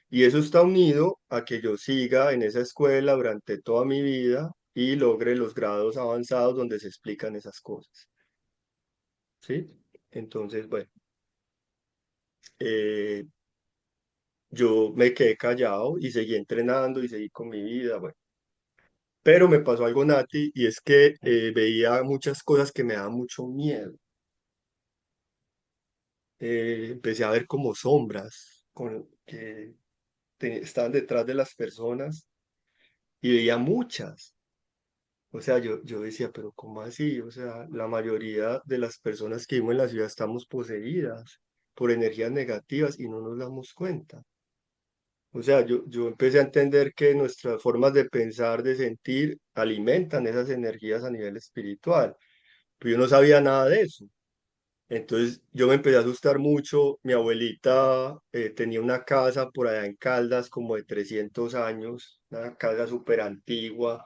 S2: Y eso está unido a que yo siga en esa escuela durante toda mi vida y logre los grados avanzados donde se explican esas cosas. ¿Sí? Entonces, bueno, eh, yo me quedé callado y seguí entrenando y seguí con mi vida. Bueno, pero me pasó algo, Nati, y es que veía muchas cosas que me daban mucho miedo. Empecé a ver como sombras que estaban detrás de las personas, y veía muchas. O sea, yo decía, pero ¿cómo así? O sea, la mayoría de las personas que vivimos en la ciudad estamos poseídas por energías negativas y no nos damos cuenta. O sea, yo empecé a entender que nuestras formas de pensar, de sentir, alimentan esas energías a nivel espiritual. Pero yo no sabía nada de eso. Entonces yo me empecé a asustar mucho. Mi abuelita tenía una casa por allá en Caldas como de 300 años, una casa súper antigua,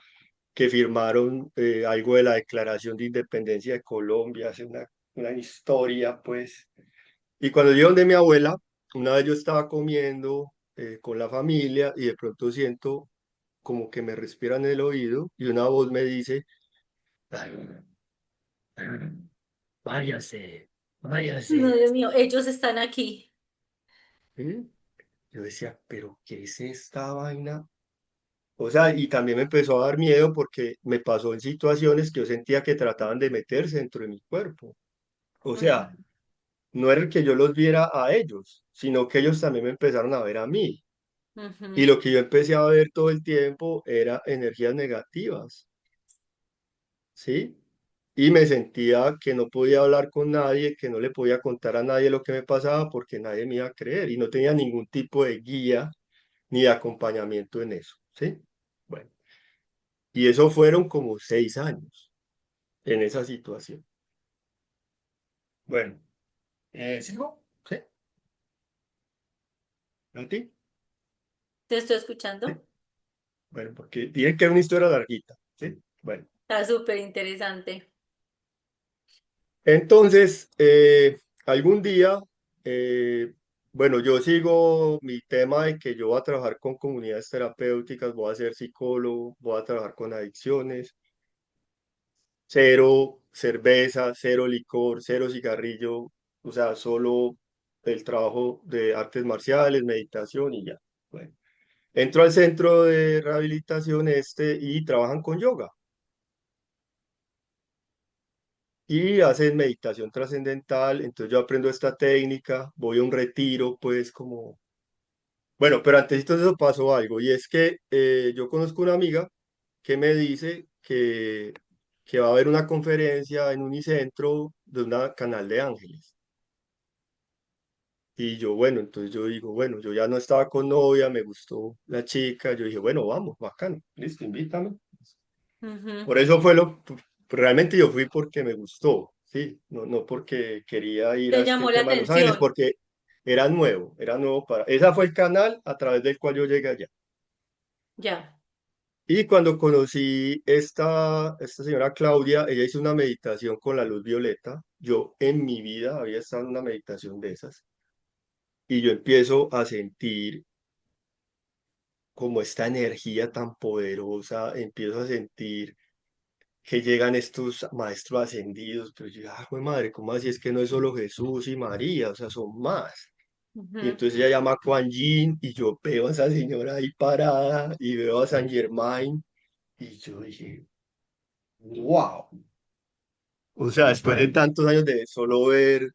S2: que firmaron algo de la Declaración de Independencia de Colombia, hace una historia, pues. Y cuando yo donde mi abuela, una vez yo estaba comiendo con la familia y de pronto siento como que me respiran en el oído y una voz me dice, váyase,
S1: No,
S2: váyase.
S1: Dios mío, ellos están aquí.
S2: ¿Sí? Yo decía, pero ¿qué es esta vaina? O sea, y también me empezó a dar miedo porque me pasó en situaciones que yo sentía que trataban de meterse dentro de mi cuerpo. O sea,
S1: Ujú,
S2: no era que yo los viera a ellos, sino que ellos también me empezaron a ver a mí. Y
S1: ujú.
S2: lo que yo empecé a ver todo el tiempo era energías negativas, ¿sí? Y me sentía que no podía hablar con nadie, que no le podía contar a nadie lo que me pasaba porque nadie me iba a creer y no tenía ningún tipo de guía ni de acompañamiento en eso, ¿sí? Bueno, y eso fueron como 6 años en esa situación. Bueno, ¿sigo? ¿Sí? ¿A ti?
S1: Te estoy
S2: ¿Sí?
S1: escuchando.
S2: Bueno, porque dije que era una historia larguita, ¿sí? Bueno,
S1: Está súper interesante.
S2: entonces, algún día, eh, bueno, yo sigo mi tema de que yo voy a trabajar con comunidades terapéuticas, voy a ser psicólogo, voy a trabajar con adicciones, cero cerveza, cero licor, cero cigarrillo, o sea, solo el trabajo de artes marciales, meditación y ya. Bueno, entro al centro de rehabilitación y trabajan con yoga. Y hacen meditación trascendental, entonces yo aprendo esta técnica, voy a un retiro, pues como... Bueno, pero antes de eso pasó algo, y es que yo conozco una amiga que me dice que va a haber una conferencia en Unicentro de una canal de ángeles. Y yo, bueno, entonces yo digo, bueno, yo ya no estaba con novia, me gustó la chica, yo dije, bueno, vamos, bacano, listo, invítame.
S1: Ujú.
S2: Por eso realmente yo fui porque me gustó, ¿sí? No porque quería ir a
S1: Te
S2: este
S1: llamó la
S2: tema de Los Ángeles,
S1: atención.
S2: porque era nuevo para... Esa fue el canal a través del cual yo llegué allá.
S1: Ya.
S2: Y cuando conocí esta señora Claudia, ella hizo una meditación con la luz violeta. Yo en mi vida había estado en una meditación de esas. Y yo empiezo a sentir como esta energía tan poderosa, empiezo a sentir que llegan estos maestros ascendidos, pero yo, ah, jue madre, ¿cómo así? Es que no es solo Jesús y María, o sea, son más. Y
S1: Ujú.
S2: entonces ella llama a Kuan Yin y yo veo a esa señora ahí parada y veo a Saint Germain y yo dije, wow. O sea, después de tantos años de solo ver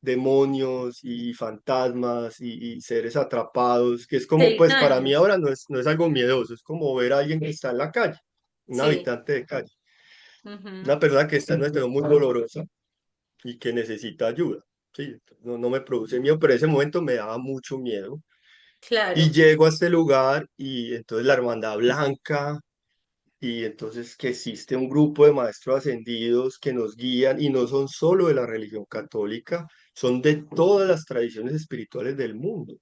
S2: demonios y fantasmas y seres atrapados, que es como,
S1: 6
S2: pues para mí
S1: años.
S2: ahora no es algo miedoso, es como ver a alguien que está en la calle, un
S1: Sí.
S2: habitante de calle,
S1: Ujú.
S2: una persona que está en una situación muy dolorosa y que necesita ayuda. Sí, no me produce miedo, pero en ese momento me daba mucho miedo. Y
S1: Claro.
S2: llego a este lugar y entonces la Hermandad Blanca, y entonces que existe un grupo de maestros ascendidos que nos guían y no son solo de la religión católica, son de todas las tradiciones espirituales del mundo.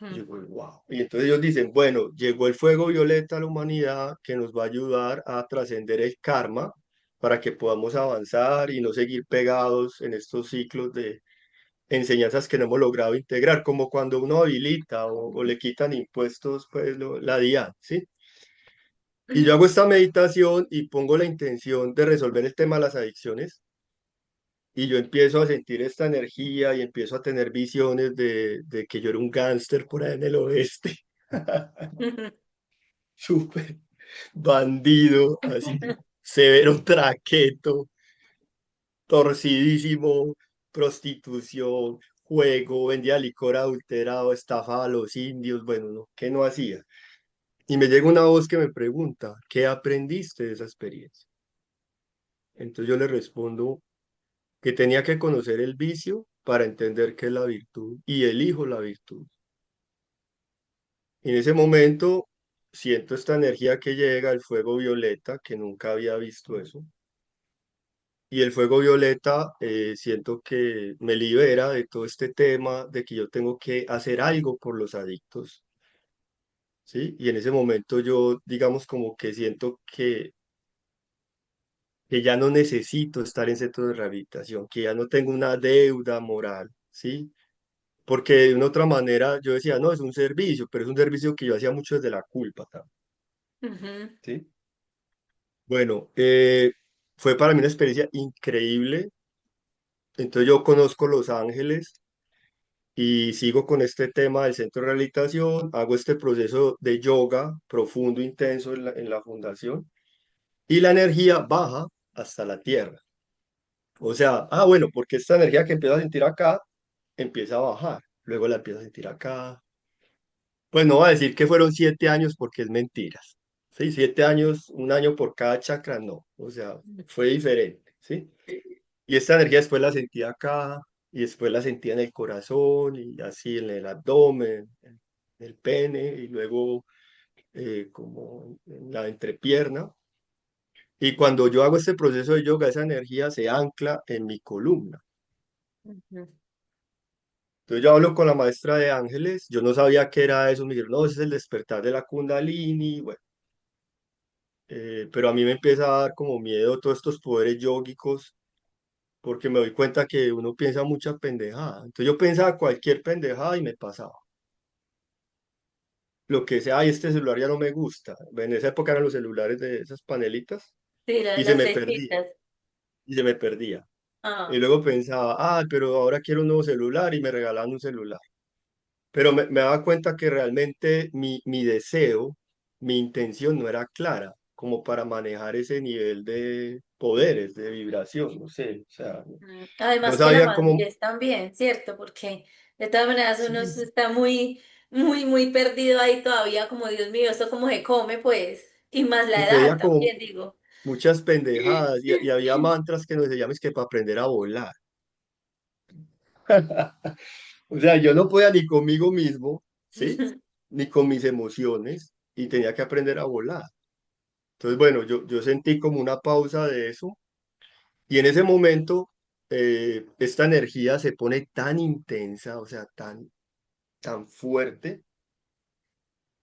S2: Y
S1: Ujú.
S2: yo, wow. Y entonces ellos dicen, bueno, llegó el fuego violeta a la humanidad que nos va a ayudar a trascender el karma para que podamos avanzar y no seguir pegados en estos ciclos de enseñanzas que no hemos logrado integrar, como cuando uno habilita o le quitan impuestos, pues la DIAN, ¿sí? Y yo hago esta meditación y pongo la intención de resolver el tema de las adicciones y yo empiezo a sentir esta energía y empiezo a tener visiones de que yo era un gángster por ahí en el oeste,
S1: Ujú.
S2: súper bandido, así, severo traqueto, torcidísimo, prostitución, juego, vendía licor adulterado, estafaba a los indios, bueno, no, ¿qué no hacía? Y me llega una voz que me pregunta, ¿qué aprendiste de esa experiencia? Entonces yo le respondo que tenía que conocer el vicio para entender qué es la virtud y elijo la virtud. Y en ese momento siento esta energía que llega, el fuego violeta, que nunca había visto eso. Y el fuego violeta siento que me libera de todo este tema de que yo tengo que hacer algo por los adictos, ¿sí? Y en ese momento yo, digamos, como que siento que ya no necesito estar en centro de rehabilitación, que ya no tengo una deuda moral, ¿sí? Porque de una otra manera yo decía, no, es un servicio, pero es un servicio que yo hacía mucho desde la culpa también,
S1: Ujú.
S2: ¿sí? Bueno, fue para mí una experiencia increíble. Entonces yo conozco Los Ángeles y sigo con este tema del centro de rehabilitación, hago este proceso de yoga profundo, intenso en la fundación y la energía baja hasta la tierra. O sea, bueno, porque esta energía que empiezo a sentir acá empieza a bajar, luego la empiezo a sentir acá. Pues no voy a decir que fueron 7 años porque es mentiras. Sí, 7 años, un año por cada chakra, no. O sea, fue diferente, ¿sí? Y esta energía después la sentía acá y después la sentía en el corazón y así en el abdomen, en el pene y luego como en la entrepierna. Y cuando yo hago este proceso de yoga, esa energía se ancla en mi columna.
S1: Ujú.
S2: Entonces yo hablo con la maestra de ángeles, yo no sabía qué era eso, me dijeron, no, ese es el despertar de la Kundalini, bueno, pero a mí me empieza a dar como miedo todos estos poderes yógicos, porque me doy cuenta que uno piensa mucha pendejada. Entonces yo pensaba cualquier pendejada y me pasaba. Lo que sea, ay, este celular ya no me gusta. En esa época eran los celulares de esas panelitas
S1: Sí,
S2: y se
S1: las
S2: me perdía,
S1: flechitas.
S2: y se me perdía. Y
S1: Ah.
S2: luego pensaba, pero ahora quiero un nuevo celular y me regalaban un celular. Pero me daba cuenta que realmente mi deseo, mi intención no era clara como para manejar ese nivel de poderes, de vibración, no sé, o sea, no
S1: Además que la
S2: sabía cómo,
S1: madurez también, ¿cierto? Porque de todas maneras uno
S2: sí,
S1: está muy, muy, muy perdido ahí todavía, como Dios mío, esto cómo se come, pues. Y más la
S2: y
S1: edad
S2: veía como,
S1: también, digo.
S2: muchas pendejadas y había mantras que nos decíamos que para aprender a volar. O sea, yo no podía ni conmigo mismo, ¿sí? Ni con mis emociones y tenía que aprender a volar. Entonces, bueno, yo sentí como una pausa de eso y en ese momento esta energía se pone tan intensa, o sea, tan fuerte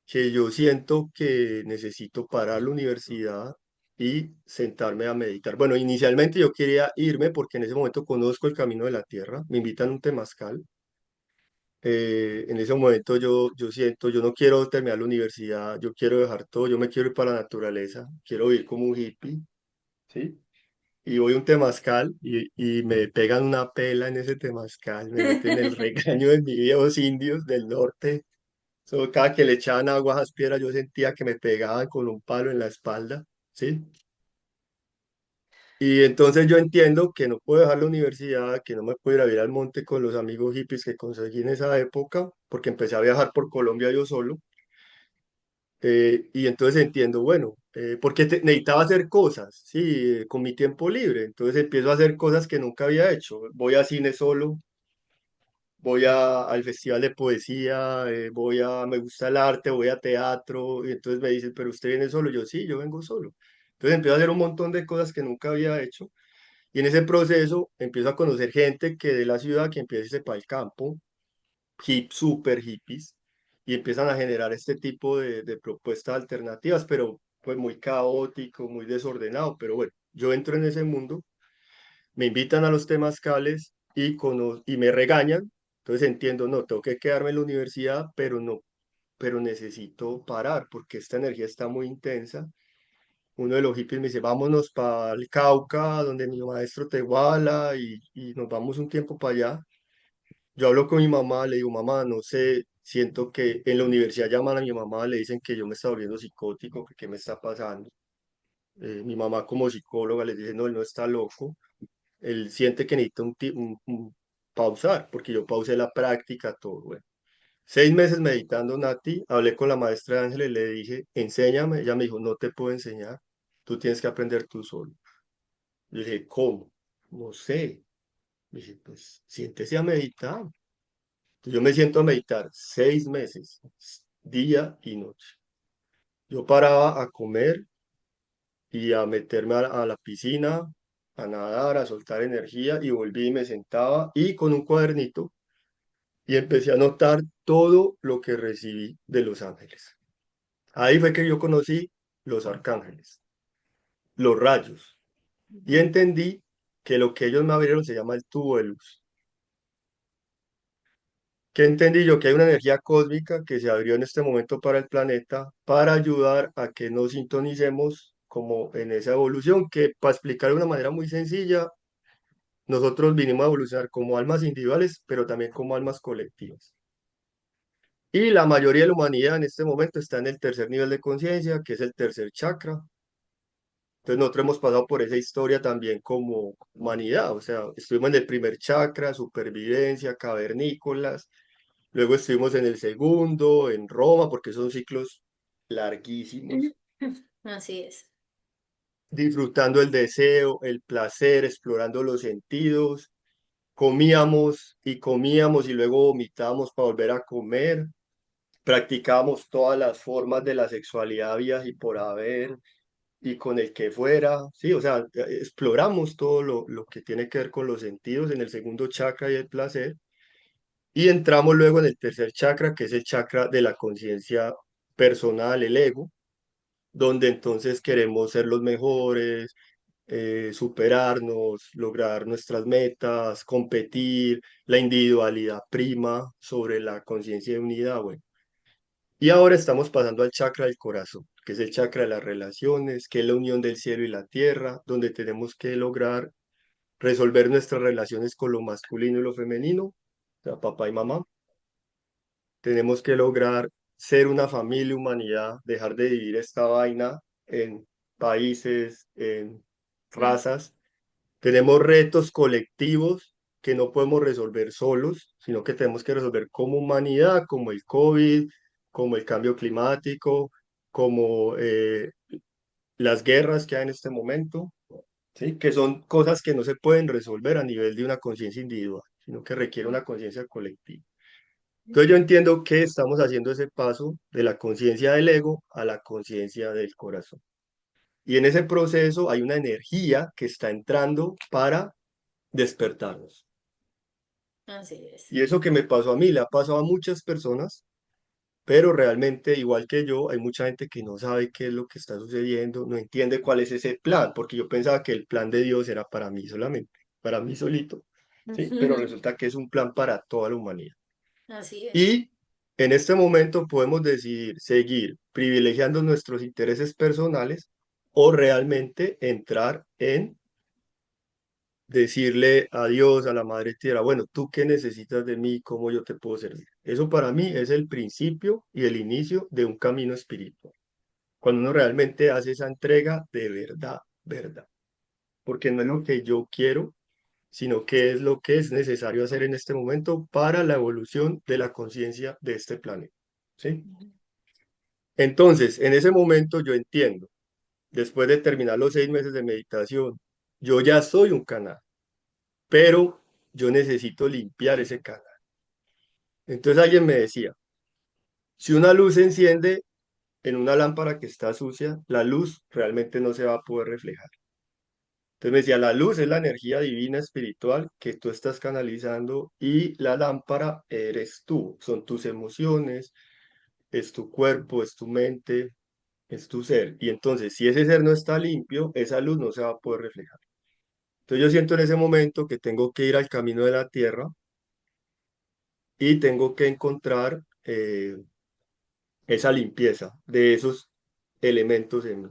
S2: que yo siento que necesito parar la universidad y sentarme a meditar. Bueno, inicialmente yo quería irme porque en ese momento conozco el camino de la tierra, me invitan a un temazcal. En ese momento yo siento, yo no quiero terminar la universidad, yo quiero dejar todo, yo me quiero ir para la naturaleza, quiero vivir como un hippie, ¿sí? Y voy a un temazcal y me pegan una pela en ese temazcal, me meten el regaño de mis viejos indios del norte. Cada que le echaban agua a esas piedras, yo sentía que me pegaban con un palo en la espalda, ¿sí? Y entonces yo entiendo que no puedo dejar la universidad, que no me puedo ir a vivir al monte con los amigos hippies que conseguí en esa época, porque empecé a viajar por Colombia yo solo. Y entonces entiendo, bueno, porque necesitaba hacer cosas, sí, con mi tiempo libre. Entonces empiezo a hacer cosas que nunca había hecho. Voy a cine solo, al festival de poesía, me gusta el arte, voy a teatro, y entonces me dicen, pero usted viene solo, yo sí, yo vengo solo. Entonces empiezo a hacer un montón de cosas que nunca había hecho, y en ese proceso empiezo a conocer gente que de la ciudad que empieza a irse para el campo, super hippies, y empiezan a generar este tipo de propuestas alternativas, pero pues muy caótico, muy desordenado, pero bueno, yo entro en ese mundo, me invitan a los temazcales y me regañan, entonces entiendo, no, tengo que quedarme en la universidad, pero no, pero necesito parar porque esta energía está muy intensa. Uno de los hippies me dice, vámonos para el Cauca, donde mi maestro Tehuala, y nos vamos un tiempo para allá. Yo hablo con mi mamá, le digo, mamá, no sé, siento que en la universidad llaman a mi mamá, le dicen que yo me está volviendo psicótico, que qué me está pasando. Mi mamá como psicóloga le dice, no, él no está loco, él siente que necesita un pausar, porque yo pausé la práctica, todo, bueno. 6 meses meditando, Nati, hablé con la maestra de Ángeles, le dije, enséñame, ella me dijo, no te puedo enseñar, tú tienes que aprender tú solo. Le dije, ¿cómo? No sé. Me dice, pues siéntese a meditar. Entonces, yo me siento a meditar 6 meses, día y noche. Yo paraba a comer y a meterme a la piscina, a nadar, a soltar energía y volví y me sentaba y con un cuadernito y empecé a notar todo lo que recibí de los ángeles. Ahí fue que yo conocí los arcángeles, los rayos, y entendí que lo que ellos me abrieron se llama el tubo de luz. ¿Qué entendí yo? Que hay una energía cósmica que se abrió en este momento para el planeta para ayudar a que nos sintonicemos como en esa evolución, que para explicar de una manera muy sencilla, nosotros vinimos a evolucionar como almas individuales, pero también como almas colectivas. Y la mayoría de la humanidad en este momento está en el tercer nivel de conciencia, que es el tercer chakra. Entonces nosotros hemos pasado por esa historia también como humanidad, o sea, estuvimos en el primer chakra, supervivencia, cavernícolas, luego estuvimos en el segundo, en Roma, porque son ciclos larguísimos,
S1: Así es.
S2: disfrutando el deseo, el placer, explorando los sentidos, comíamos y comíamos y luego vomitábamos para volver a comer, practicábamos todas las formas de la sexualidad habidas y por haber, y con el que fuera, sí, o sea, exploramos todo lo que tiene que ver con los sentidos en el segundo chakra y el placer, y entramos luego en el tercer chakra, que es el chakra de la conciencia personal, el ego, donde entonces queremos ser los mejores, superarnos, lograr nuestras metas, competir, la individualidad prima sobre la conciencia de unidad, bueno. Y ahora estamos pasando al chakra del corazón, que es el chakra de las relaciones, que es la unión del cielo y la tierra, donde tenemos que lograr resolver nuestras relaciones con lo masculino y lo femenino, o sea, papá y mamá. Tenemos que lograr ser una familia, humanidad, dejar de dividir esta vaina en países, en
S1: Mm.
S2: razas. Tenemos retos colectivos que no podemos resolver solos, sino que tenemos que resolver como humanidad, como el COVID, como el cambio climático, como las guerras que hay en este momento, ¿sí? Que son cosas que no se pueden resolver a nivel de una conciencia individual, sino que requiere una conciencia colectiva. Entonces yo entiendo que estamos haciendo ese paso de la conciencia del ego a la conciencia del corazón. Y en ese proceso hay una energía que está entrando para despertarnos.
S1: Así es.
S2: Y eso que me pasó a mí, le ha pasado a muchas personas, pero realmente, igual que yo, hay mucha gente que no sabe qué es lo que está sucediendo, no entiende cuál es ese plan, porque yo pensaba que el plan de Dios era para mí solamente, para mí solito, ¿sí? Pero resulta que es un plan para toda la humanidad.
S1: Así es.
S2: Y en este momento podemos decidir seguir privilegiando nuestros intereses personales o realmente entrar en decirle a Dios, a la Madre Tierra, bueno, ¿tú qué necesitas de mí? ¿Cómo yo te puedo servir? Eso para mí es el principio y el inicio de un camino espiritual. Cuando uno realmente hace esa entrega de verdad, verdad. Porque no es lo que yo quiero, sino que es lo que es necesario hacer en este momento para la evolución de la conciencia de este planeta. ¿Sí? Entonces, en ese momento yo entiendo, después de terminar los 6 meses de meditación, yo ya soy un canal, pero yo necesito limpiar ese canal. Entonces alguien me decía, si una luz se enciende en una lámpara que está sucia, la luz realmente no se va a poder reflejar. Entonces me decía, la luz es la energía divina espiritual que tú estás canalizando y la lámpara eres tú, son tus emociones, es tu cuerpo, es tu mente, es tu ser. Y entonces, si ese ser no está limpio, esa luz no se va a poder reflejar. Entonces yo siento en ese momento que tengo que ir al camino de la tierra y tengo que encontrar esa limpieza de esos elementos en mí.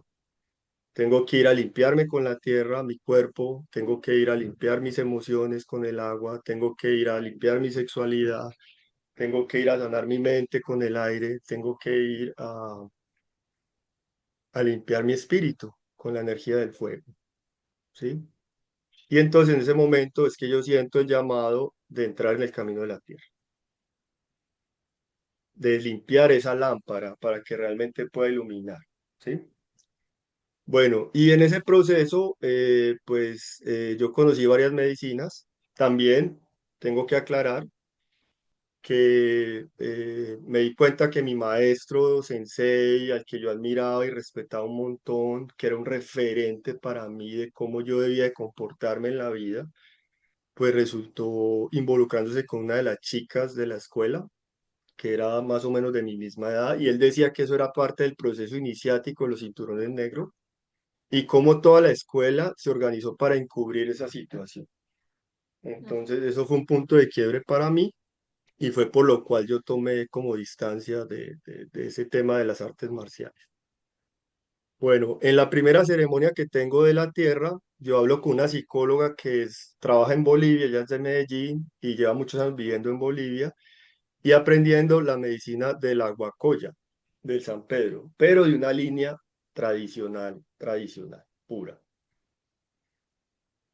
S2: Tengo que ir a limpiarme con la tierra, mi cuerpo, tengo que ir a limpiar mis emociones con el agua, tengo que ir a limpiar mi sexualidad, tengo que ir a sanar mi mente con el aire, tengo que ir a limpiar mi espíritu con la energía del fuego, ¿sí? Y entonces en ese momento es que yo siento el llamado de entrar en el camino de la tierra, de limpiar esa lámpara para que realmente pueda iluminar, ¿sí? Bueno, y en ese proceso, yo conocí varias medicinas. También tengo que aclarar que me di cuenta que mi maestro, sensei, al que yo admiraba y respetaba un montón, que era un referente para mí de cómo yo debía de comportarme en la vida, pues resultó involucrándose con una de las chicas de la escuela, que era más o menos de mi misma edad, y él decía que eso era parte del proceso iniciático de los cinturones negros y cómo toda la escuela se organizó para encubrir esa situación. Entonces, eso fue un punto de quiebre para mí y fue por lo cual yo tomé como distancia de ese tema de las artes marciales. Bueno, en la primera ceremonia que tengo de la tierra, yo hablo con una psicóloga trabaja en Bolivia, ella es de Medellín y lleva muchos años viviendo en Bolivia y aprendiendo la medicina de la guacoya, del San Pedro, pero de una línea tradicional, tradicional, pura.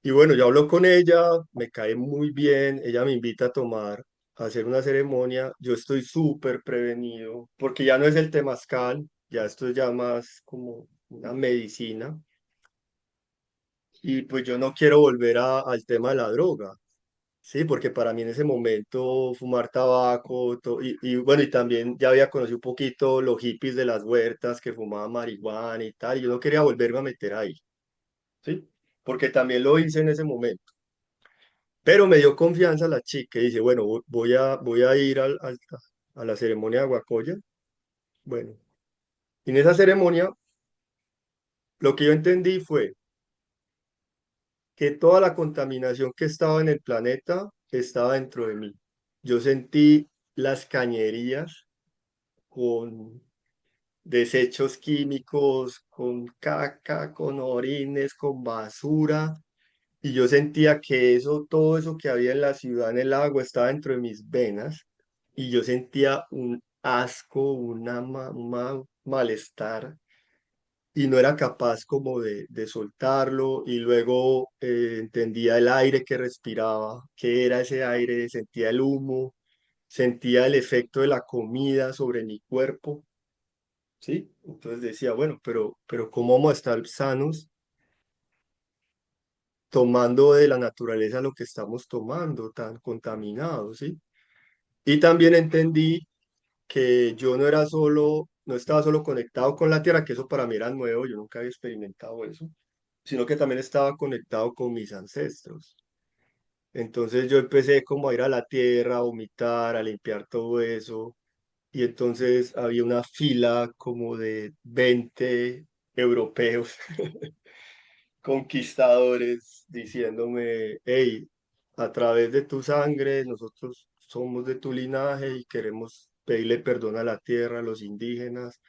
S2: Y bueno, yo hablo con ella, me cae muy bien, ella me invita a hacer una ceremonia, yo estoy súper prevenido, porque ya no es el temazcal, ya esto es ya más como una medicina, y pues yo no quiero volver al tema de la droga, sí, porque para mí en ese momento fumar tabaco, y bueno, y también ya había conocido un poquito los hippies de las huertas que fumaban marihuana y tal, y yo no quería volverme a meter ahí, sí, porque también lo hice en ese momento. Pero me dio confianza la chica y dice, bueno, voy a ir a la ceremonia de Guacoya. Bueno, y en esa ceremonia lo que yo entendí fue que toda la contaminación que estaba en el planeta estaba dentro de mí. Yo sentí las cañerías con desechos químicos, con caca, con orines, con basura. Y yo sentía que eso, todo eso que había en la ciudad, en el agua, estaba dentro de mis venas. Y yo sentía un asco, un malestar. Y no era capaz como de soltarlo. Y luego entendía el aire que respiraba, qué era ese aire, sentía el humo, sentía el efecto de la comida sobre mi cuerpo. ¿sí? Entonces decía, bueno, pero ¿cómo vamos a estar sanos tomando de la naturaleza lo que estamos tomando, tan contaminados, ¿sí? Y también entendí que yo no era solo, no estaba solo conectado con la tierra, que eso para mí era nuevo, yo nunca había experimentado eso, sino que también estaba conectado con mis ancestros. Entonces yo empecé como a ir a la tierra, a vomitar, a limpiar todo eso, y entonces había una fila como de 20 europeos conquistadores diciéndome, hey, a través de tu sangre, nosotros somos de tu linaje y queremos pedirle perdón a la tierra, a los indígenas,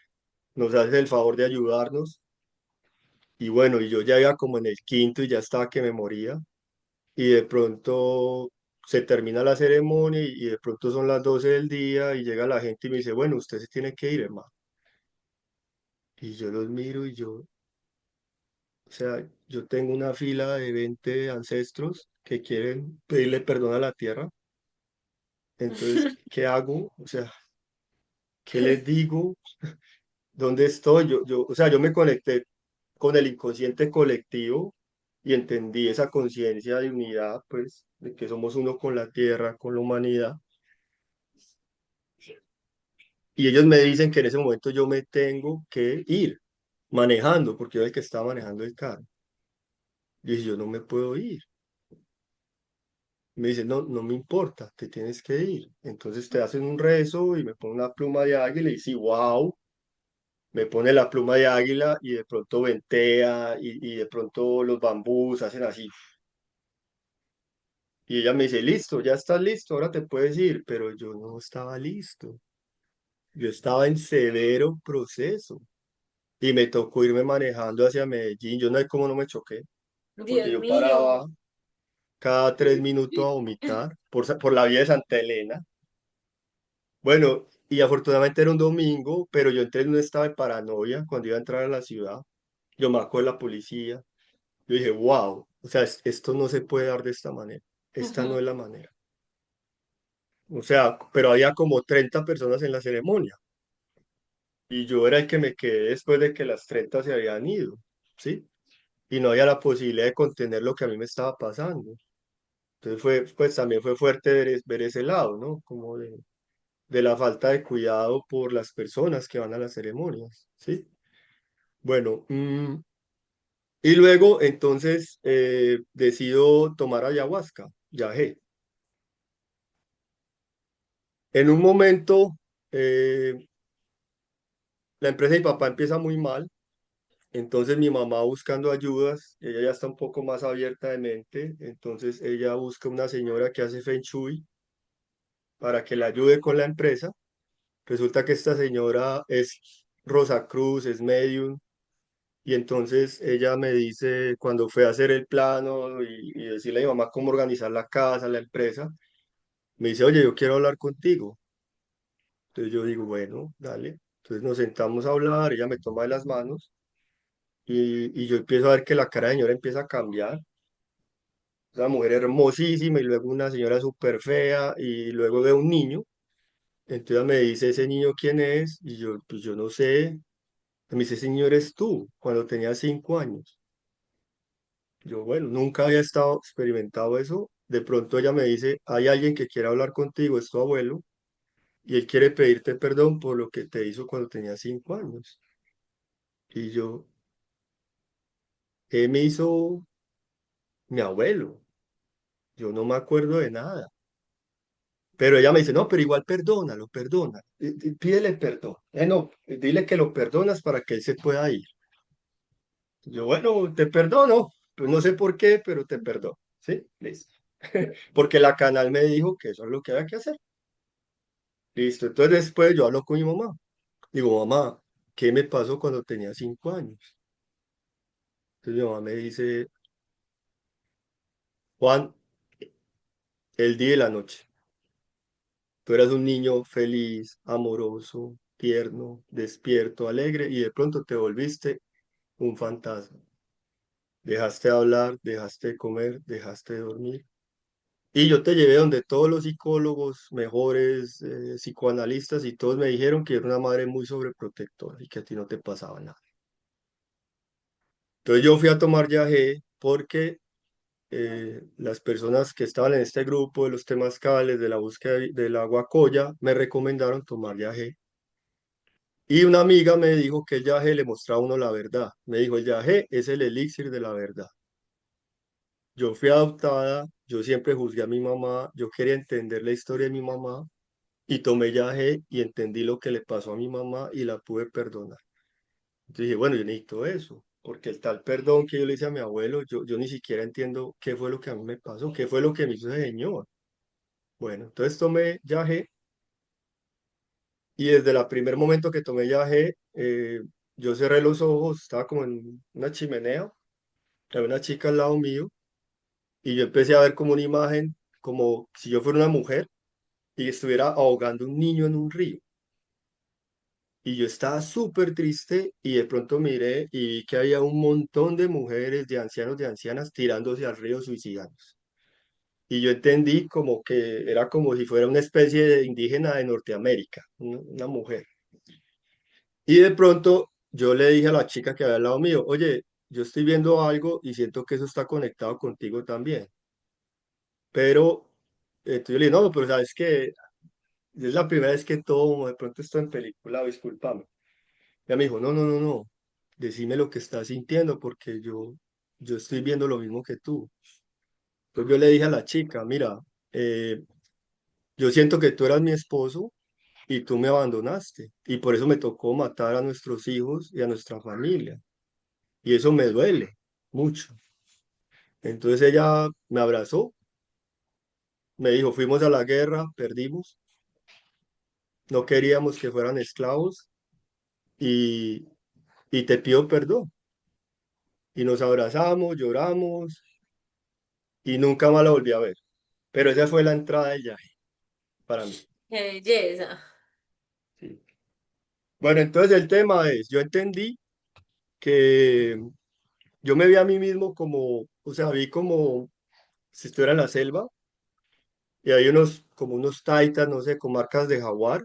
S2: nos haces el favor de ayudarnos. Y bueno, y yo ya iba como en el quinto y ya estaba que me moría. Y de pronto se termina la ceremonia y de pronto son las 12 del día y llega la gente y me dice, bueno, usted se tiene que ir, hermano. Y yo los miro y yo, o sea, yo tengo una fila de 20 ancestros que quieren pedirle perdón a la tierra. Entonces, ¿qué hago? O sea, ¿qué les digo? ¿Dónde estoy? O sea, yo me conecté con el inconsciente colectivo y entendí esa conciencia de unidad, pues, de que somos uno con la tierra, con la humanidad. Y ellos me dicen que en ese momento yo me tengo que ir manejando, porque yo era el que estaba manejando el carro. Y dije, yo no me puedo ir. Me dice, no, no me importa, te tienes que ir. Entonces te hacen un rezo y me ponen una pluma de águila y dice, wow, me pone la pluma de águila y de pronto ventea y de pronto los bambús hacen así. Y ella me dice, listo, ya estás listo, ahora te puedes ir. Pero yo no estaba listo. Yo estaba en severo proceso y me tocó irme manejando hacia Medellín. Yo no sé cómo no me choqué, porque
S1: Dios
S2: yo
S1: mío.
S2: paraba cada 3 minutos a vomitar por la vía de Santa Elena. Bueno, y afortunadamente era un domingo, pero yo entré en un estado de paranoia cuando iba a entrar a la ciudad. Yo me acuerdo de la policía. Yo dije, wow, o sea, esto no se puede dar de esta manera. Esta no
S1: Ujú,
S2: es la manera. O sea, pero había como 30 personas en la ceremonia y yo era el que me quedé después de que las 30 se habían ido, ¿sí? Y no había la posibilidad de contener lo que a mí me estaba pasando. Entonces pues también fue fuerte ver ese lado, ¿no? Como de la falta de cuidado por las personas que van a las ceremonias, ¿sí? Bueno, y luego entonces decido tomar ayahuasca, yagé. En un momento, eh, la empresa de mi papá empieza muy mal, entonces mi mamá buscando ayudas, ella ya está un poco más abierta de mente, entonces ella busca una señora que hace Feng Shui para que la ayude con la empresa. Resulta que esta señora es Rosa Cruz, es medium, y entonces ella me dice, cuando fue a hacer el plano y decirle a mi mamá cómo organizar la casa, la empresa, me dice, oye, yo quiero hablar contigo. Entonces yo digo, bueno, dale. Entonces nos sentamos a hablar, ella me toma de las manos y yo empiezo a ver que la cara de señora empieza a cambiar. Una mujer hermosísima y luego una señora súper fea y luego veo un niño. Entonces me dice, ¿ese niño quién es? Y yo, pues yo no sé. Me dice, señor, eres tú, cuando tenía 5 años. Yo, bueno, nunca había estado experimentado eso. De pronto ella me dice, hay alguien que quiere hablar contigo, es tu abuelo, y él quiere pedirte perdón por lo que te hizo cuando tenía 5 años. Y yo, ¿qué me hizo mi abuelo? Yo no me acuerdo de nada. Pero ella me dice, no, pero igual perdónalo, perdona, pídele perdón. No, dile que lo perdonas para que él se pueda ir. Yo, bueno, te perdono, pues no sé por qué, pero te perdono. ¿Sí? Listo. Porque la canal me dijo que eso es lo que había que hacer. Listo. Entonces después yo hablo con mi mamá. Digo, mamá, ¿qué me pasó cuando tenía 5 años? Entonces mi mamá me dice, Juan, el día y la noche. Tú eras un niño feliz, amoroso, tierno, despierto, alegre y de pronto te volviste un fantasma. Dejaste de hablar, dejaste de comer, dejaste de dormir. Y yo te llevé donde todos los psicólogos mejores, psicoanalistas y todos me dijeron que era una madre muy sobreprotectora y que a ti no te pasaba nada. Entonces yo fui a tomar yagé porque las personas que estaban en este grupo de los temazcales, de la búsqueda de la guacoya, me recomendaron tomar yagé. Y una amiga me dijo que el yagé le mostraba a uno la verdad. Me dijo, el yagé es el elixir de la verdad. Yo fui adoptada, yo siempre juzgué a mi mamá, yo quería entender la historia de mi mamá y tomé yagé y entendí lo que le pasó a mi mamá y la pude perdonar. Entonces dije, bueno, yo necesito eso, porque el tal perdón que yo le hice a mi abuelo, yo ni siquiera entiendo qué fue lo que a mí me pasó, qué fue lo que me hizo ese señor. Bueno, entonces tomé yagé y desde el primer momento que tomé yagé, yo cerré los ojos, estaba como en una chimenea, había una chica al lado mío y yo empecé a ver como una imagen, como si yo fuera una mujer y estuviera ahogando un niño en un río. Y yo estaba súper triste y de pronto miré y vi que había un montón de mujeres, de ancianos, de ancianas tirándose al río suicidándose. Y yo entendí como que era como si fuera una especie de indígena de Norteamérica, una mujer. Y de pronto yo le dije a la chica que había al lado mío, oye, yo estoy viendo algo y siento que eso está conectado contigo también. Pero entonces yo le dije, no, pero sabes que es la primera vez que tomo, de pronto estoy en película, discúlpame. Ella me dijo, no, no, no, no, decime lo que estás sintiendo porque yo estoy viendo lo mismo que tú. Entonces yo le dije a la chica, mira, eh, yo siento que tú eras mi esposo y tú me abandonaste y por eso me tocó matar a nuestros hijos y a nuestra familia y eso me duele mucho. Entonces ella me abrazó, me dijo, fuimos a la guerra, perdimos, no queríamos que fueran esclavos y, y te pido perdón. Y nos abrazamos, lloramos y nunca más la volví a ver. Pero esa fue la entrada del viaje para mí.
S1: Qué belleza.
S2: Sí. Bueno, entonces el tema es, yo entendí que yo me vi a mí mismo como, o sea, vi como si estuviera en la selva y hay unos, como unos taitas, no sé, con marcas de jaguar,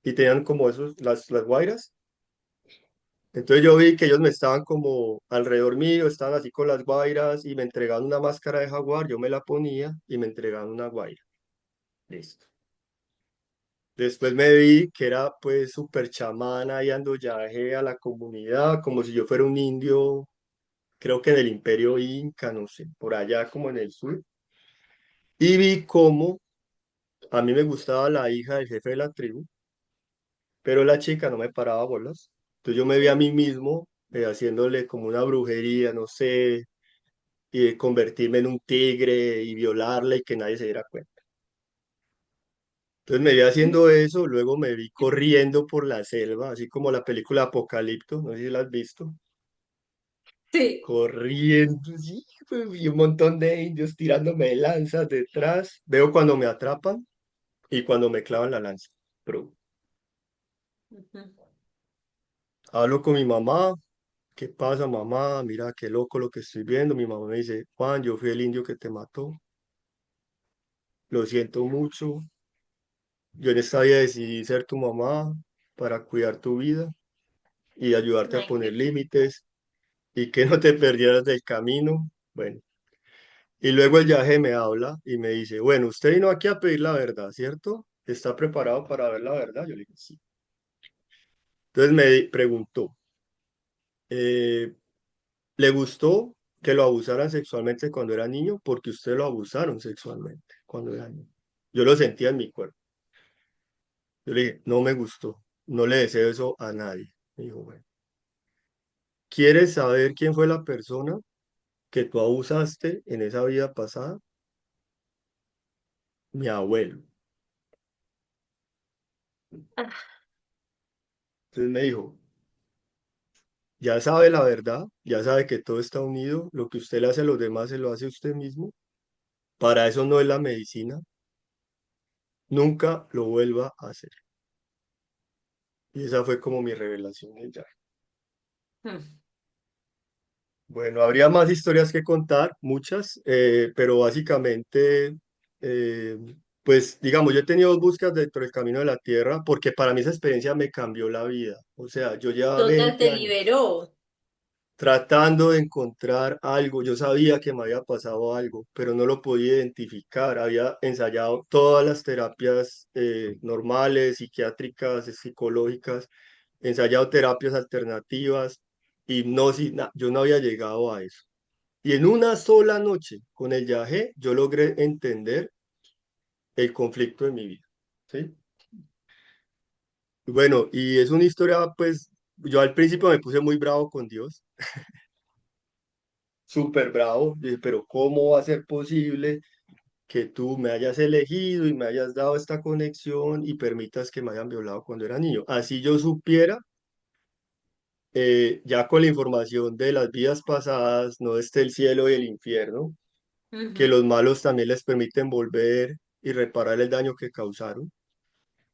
S2: y tenían como esos, las guairas. Entonces yo vi que ellos me estaban como alrededor mío, estaban así con las guairas y me entregaban una máscara de jaguar, yo me la ponía y me entregaban una guaira. Listo. Después me vi que era pues súper chamana y andollaje a la comunidad, como si yo fuera un indio, creo que del Imperio Inca, no sé, por allá como en el sur. Y vi cómo a mí me gustaba la hija del jefe de la tribu, pero la chica no me paraba bolas. Entonces yo me vi a mí mismo haciéndole como una brujería, no sé, y convertirme en un tigre y violarla y que nadie se diera cuenta. Entonces me vi haciendo eso, luego me vi corriendo por la selva, así como la película Apocalipto, no sé si la has visto,
S1: Sí.
S2: corriendo, sí, pues, y un montón de indios tirándome de lanzas detrás. Veo cuando me atrapan y cuando me clavan la lanza. Pero
S1: Ujú.
S2: hablo con mi mamá, ¿qué pasa, mamá? Mira qué loco lo que estoy viendo. Mi mamá me dice, Juan, yo fui el indio que te mató, lo siento mucho. Yo en esta vida decidí ser tu mamá para cuidar tu vida y ayudarte a
S1: Ay,
S2: poner límites y que no te perdieras del camino. Bueno, y luego el yaje me habla y me dice, bueno, usted vino aquí a pedir la verdad, ¿cierto? ¿Está preparado para ver la verdad? Yo le dije, sí. Entonces me preguntó, eh, ¿le gustó que lo abusaran sexualmente cuando era niño? Porque usted lo abusaron sexualmente cuando era niño. Yo lo sentía en mi cuerpo. Yo le dije, no me gustó, no le deseo eso a nadie. Me dijo, bueno, ¿quieres saber quién fue la persona que tú abusaste en esa vida pasada? Mi abuelo.
S1: ah,
S2: Entonces me dijo, ya sabe la verdad, ya sabe que todo está unido, lo que usted le hace a los demás se lo hace a usted mismo. Para eso no es la medicina, nunca lo vuelva a hacer. Y esa fue como mi revelación del ya.
S1: mm.
S2: Bueno, habría más historias que contar, muchas, pero básicamente, eh, pues digamos, yo he tenido dos búsquedas dentro del camino de la tierra porque para mí esa experiencia me cambió la vida. O sea, yo llevaba
S1: Total,
S2: 20
S1: te
S2: años
S1: liberó.
S2: tratando de encontrar algo. Yo sabía que me había pasado algo, pero no lo podía identificar. Había ensayado todas las terapias normales, psiquiátricas, psicológicas, ensayado terapias alternativas, hipnosis, yo no había llegado a eso. Y en una sola noche con el yagé, yo logré entender el conflicto de mi vida. ¿Sí? Bueno, y es una historia, pues, yo al principio me puse muy bravo con Dios, súper bravo. Dije, pero ¿cómo va a ser posible que tú me hayas elegido y me hayas dado esta conexión y permitas que me hayan violado cuando era niño? Así yo supiera, ya con la información de las vidas pasadas, no esté el cielo y el infierno, que
S1: Ujú,
S2: los malos también les permiten volver y reparar el daño que causaron,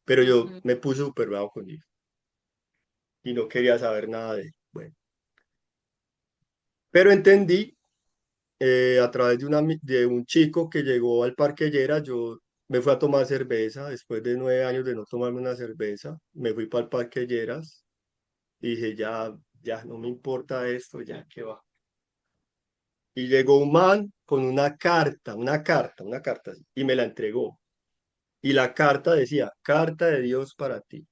S2: pero yo
S1: ujú.
S2: me puse súper bravo con Dios y no quería saber nada de él. Bueno, pero entendí a través de, de un chico que llegó al Parque Lleras. Yo me fui a tomar cerveza después de 9 años de no tomarme una cerveza. Me fui para el Parque Lleras y dije, ya, ya, no me importa esto, ya que va. Y llegó un man con una carta, así, y me la entregó. Y la carta decía, carta de Dios para ti.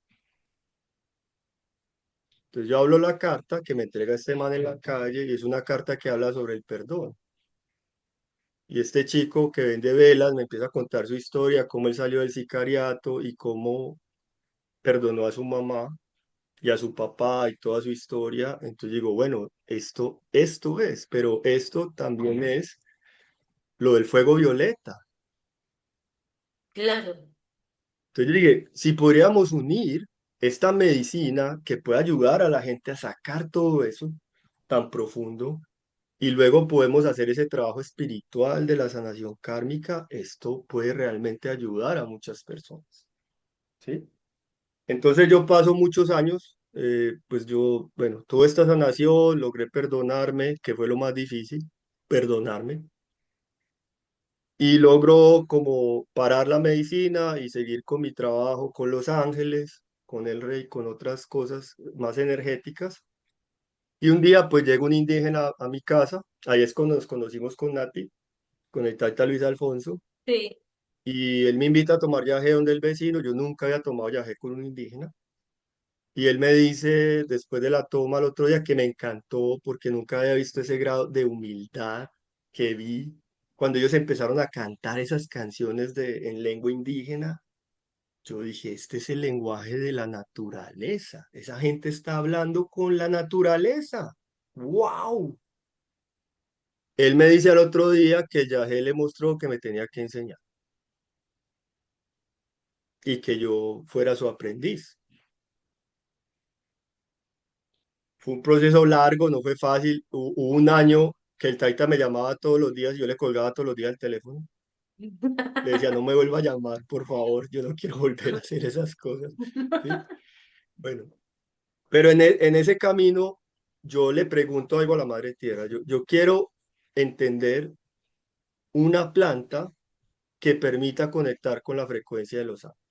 S2: Entonces yo hablo la carta que me entrega este man en la calle y es una carta que habla sobre el perdón. Y este chico que vende velas me empieza a contar su historia, cómo él salió del sicariato y cómo perdonó a su mamá y a su papá y toda su historia. Entonces digo, bueno, esto es, pero esto también es lo del fuego violeta.
S1: Claro,
S2: Entonces yo dije, si podríamos unir esta medicina que puede ayudar a la gente a sacar todo eso tan profundo y luego podemos hacer ese trabajo espiritual de la sanación kármica, esto puede realmente ayudar a muchas personas. ¿Sí? Entonces yo paso muchos años, pues yo, bueno, toda esta sanación, logré perdonarme, que fue lo más difícil, perdonarme, y logro como parar la medicina y seguir con mi trabajo con los ángeles, con el rey, con otras cosas más energéticas. Y un día pues llega un indígena a mi casa, ahí es cuando nos conocimos con Nati, con el Taita Luis Alfonso,
S1: sí.
S2: y él me invita a tomar yagé donde el vecino. Yo nunca había tomado yagé con un indígena. Y él me dice, después de la toma el otro día, que me encantó porque nunca había visto ese grado de humildad que vi cuando ellos empezaron a cantar esas canciones en lengua indígena. Yo dije, este es el lenguaje de la naturaleza. Esa gente está hablando con la naturaleza. ¡Wow! Él me dice al otro día que Yahé le mostró que me tenía que enseñar y que yo fuera su aprendiz. Fue un proceso largo, no fue fácil. Hubo un año que el taita me llamaba todos los días, yo le colgaba todos los días el teléfono. Le decía, no me vuelva a llamar, por favor, yo no quiero volver a hacer esas cosas. ¿Sí? Bueno, pero en ese camino yo le pregunto algo a la Madre Tierra. Yo quiero entender una planta que permita conectar con la frecuencia de los ángeles.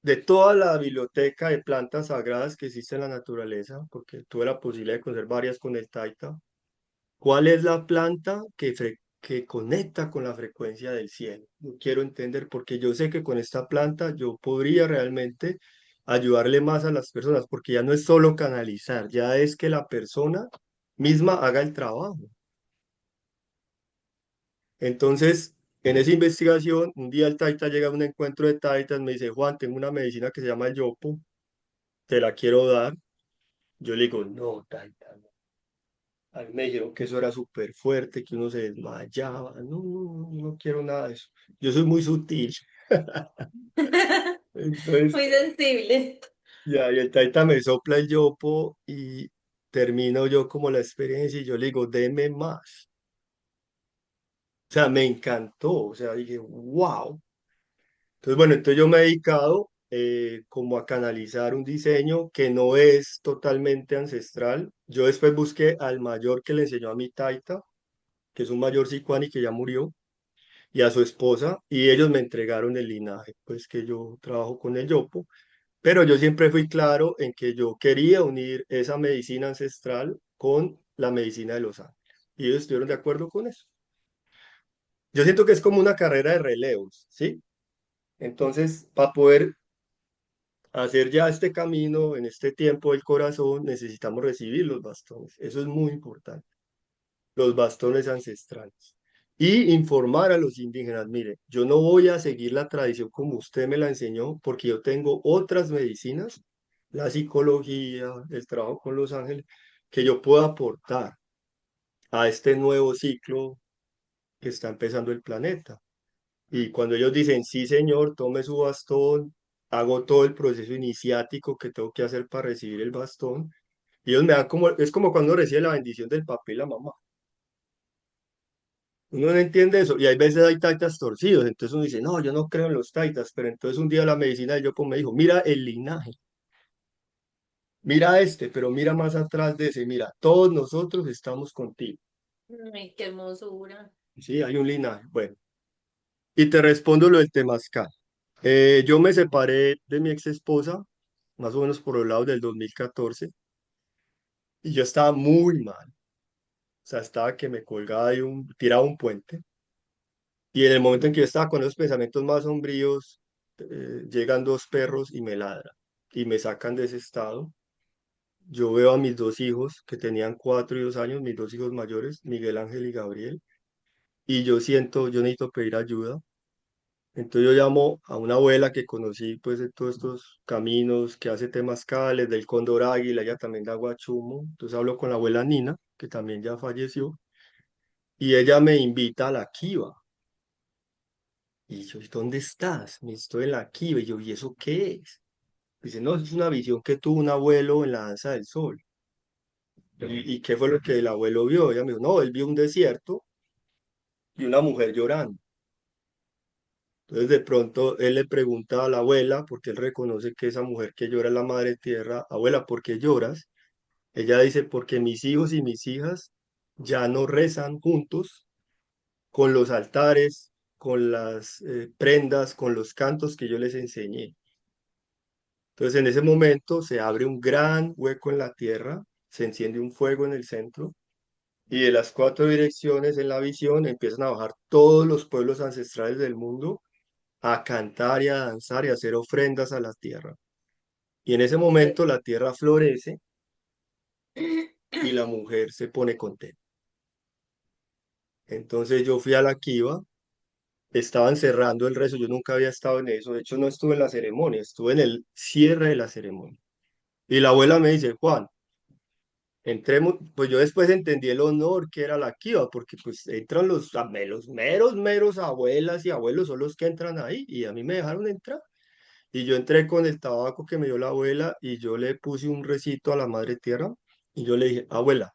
S2: De toda la biblioteca de plantas sagradas que existe en la naturaleza, porque tuve la posibilidad de conocer varias con el taita. ¿Cuál es la planta que conecta con la frecuencia del cielo? Yo quiero entender porque yo sé que con esta planta yo podría realmente ayudarle más a las personas, porque ya no es solo canalizar, ya es que la persona misma haga el trabajo. Entonces, en esa investigación, un día el taita llega a un encuentro de taitas, me dice, Juan, tengo una medicina que se llama el yopo, te la quiero dar. Yo le digo, no, taita, no. A mí me dijeron que eso era súper fuerte, que uno se desmayaba. No, no, no, no quiero nada de eso. Yo soy muy sutil. Entonces,
S1: Muy sensible.
S2: ya, y el taita me sopla el yopo y termino yo como la experiencia y yo le digo, deme más. O sea, me encantó. O sea, dije, wow. Entonces, bueno, entonces yo me he dedicado como a canalizar un diseño que no es totalmente ancestral. Yo después busqué al mayor que le enseñó a mi taita, que es un mayor sicuani que ya murió, y a su esposa, y ellos me entregaron el linaje, pues que yo trabajo con el yopo, pero yo siempre fui claro en que yo quería unir esa medicina ancestral con la medicina de los ángeles, y ellos estuvieron de acuerdo con eso. Yo siento que es como una carrera de relevos, ¿sí? Entonces, para poder hacer ya este camino en este tiempo del corazón, necesitamos recibir los bastones. Eso es muy importante, los bastones ancestrales. Y informar a los indígenas, mire, yo no voy a seguir la tradición como usted me la enseñó, porque yo tengo otras medicinas, la psicología, el trabajo con los ángeles, que yo puedo aportar a este nuevo ciclo que está empezando el planeta. Y cuando ellos dicen, sí, señor, tome su bastón, hago todo el proceso iniciático que tengo que hacer para recibir el bastón, y ellos me dan como, es como cuando recibe la bendición del papá y la mamá. Uno no entiende eso, y hay veces hay taitas torcidos, entonces uno dice, no, yo no creo en los taitas, pero entonces un día la medicina de Yopo me dijo, mira el linaje, mira este, pero mira más atrás de ese, mira, todos nosotros estamos contigo.
S1: Ay, qué hermosura.
S2: Sí, hay un linaje. Bueno, y te respondo lo del temazcal. Yo me separé de mi ex esposa, más o menos por los lados del 2014, y yo estaba muy mal. O sea, estaba que me colgaba de tiraba un puente. Y en el momento en que yo estaba con esos pensamientos más sombríos, llegan dos perros y me ladran y me sacan de ese estado. Yo veo a mis dos hijos que tenían 4 y 2 años, mis dos hijos mayores, Miguel Ángel y Gabriel, y yo siento, yo necesito pedir ayuda. Entonces yo llamo a una abuela que conocí pues de todos estos caminos, que hace temazcales, del Cóndor Águila, ella también da guachumo. Entonces hablo con la abuela Nina, que también ya falleció, y ella me invita a la Kiva. Y yo, ¿dónde estás? Me estoy en la Kiva. Y yo, ¿y eso qué es? Dice, no, es una visión que tuvo un abuelo en la danza del sol. ¿Y qué fue lo que el abuelo vio? Ella me dijo, no, él vio un desierto y una mujer llorando. Entonces de pronto él le pregunta a la abuela, porque él reconoce que esa mujer que llora es la madre tierra, abuela, ¿por qué lloras? Ella dice, porque mis hijos y mis hijas ya no rezan juntos con los altares, con las prendas, con los cantos que yo les enseñé. Entonces en ese momento se abre un gran hueco en la tierra, se enciende un fuego en el centro y de las 4 direcciones en la visión empiezan a bajar todos los pueblos ancestrales del mundo a cantar y a danzar y a hacer ofrendas a la tierra. Y en ese momento la tierra florece y la mujer se pone contenta. Entonces yo fui a la Kiva, estaban cerrando el rezo, yo nunca había estado en eso, de hecho no estuve en la ceremonia, estuve en el cierre de la ceremonia. Y la abuela me dice, Juan, entremos, pues yo después entendí el honor que era la Kiva, porque pues entran los meros abuelas y abuelos son los que entran ahí, y a mí me dejaron entrar. Y yo entré con el tabaco que me dio la abuela y yo le puse un recito a la madre tierra y yo le dije, abuela,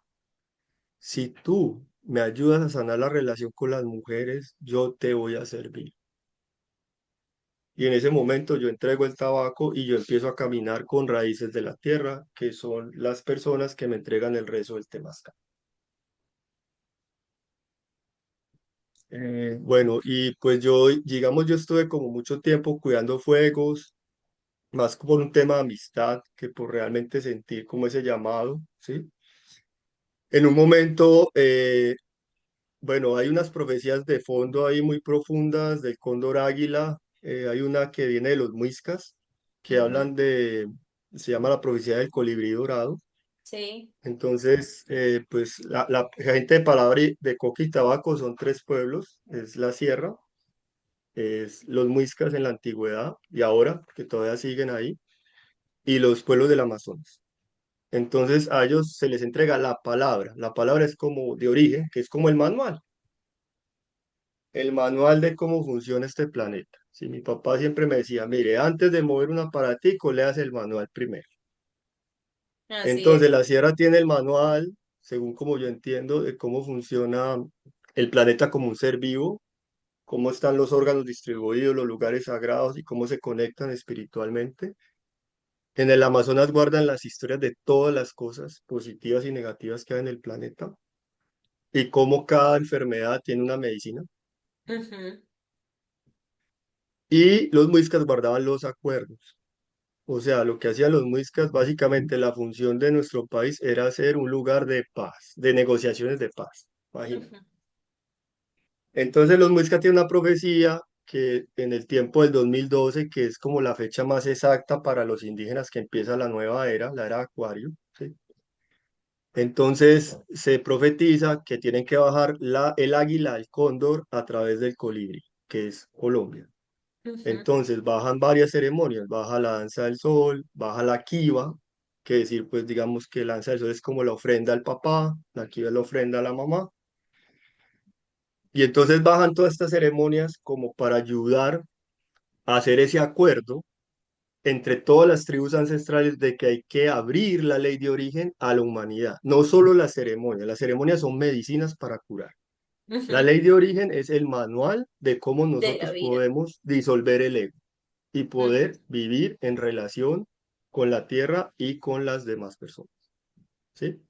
S2: si tú me ayudas a sanar la relación con las mujeres, yo te voy a servir. Y en ese momento yo entrego el tabaco y yo empiezo a caminar con raíces de la tierra, que son las personas que me entregan el rezo del temazcal. Bueno, y pues yo, digamos, yo estuve como mucho tiempo cuidando fuegos, más por un tema de amistad que por realmente sentir como ese llamado, ¿sí? En un momento, bueno, hay unas profecías de fondo ahí muy profundas del cóndor águila. Hay una que viene de los muiscas, que
S1: Ujú.
S2: hablan de, se llama la profecía del colibrí dorado.
S1: Sí.
S2: Entonces, pues la gente de Palabra y de Coca y Tabaco son 3 pueblos, es la sierra, es los muiscas en la antigüedad y ahora, que todavía siguen ahí, y los pueblos del Amazonas. Entonces a ellos se les entrega la palabra es como de origen, que es como el manual de cómo funciona este planeta. Si mi papá siempre me decía, mire, antes de mover un aparatico, leas el manual primero.
S1: Así
S2: Entonces
S1: es.
S2: la sierra tiene el manual, según como yo entiendo, de cómo funciona el planeta como un ser vivo, cómo están los órganos distribuidos, los lugares sagrados y cómo se conectan espiritualmente. En el Amazonas guardan las historias de todas las cosas positivas y negativas que hay en el planeta y cómo cada enfermedad tiene una medicina.
S1: Ujú,
S2: Y los muiscas guardaban los acuerdos. O sea, lo que hacían los muiscas, básicamente la función de nuestro país era ser un lugar de paz, de negociaciones de paz. Imagínate.
S1: ujú,
S2: Entonces los muiscas tienen una profecía que en el tiempo del 2012, que es como la fecha más exacta para los indígenas que empieza la era de Acuario, ¿sí? Entonces se profetiza que tienen que bajar el águila, el cóndor, a través del colibrí, que es Colombia.
S1: ujú,
S2: Entonces bajan varias ceremonias, baja la danza del sol, baja la kiva, que decir, pues digamos que la danza del sol es como la ofrenda al papá, la kiva es la ofrenda a la mamá, y entonces bajan todas estas ceremonias como para ayudar a hacer ese acuerdo entre todas las tribus ancestrales de que hay que abrir la ley de origen a la humanidad, no solo las ceremonias son medicinas para curar. La
S1: ujú.
S2: ley de origen es el manual de cómo
S1: De la
S2: nosotros
S1: vida.
S2: podemos disolver el ego y
S1: Ujú,
S2: poder vivir en relación con la tierra y con las demás personas, ¿sí?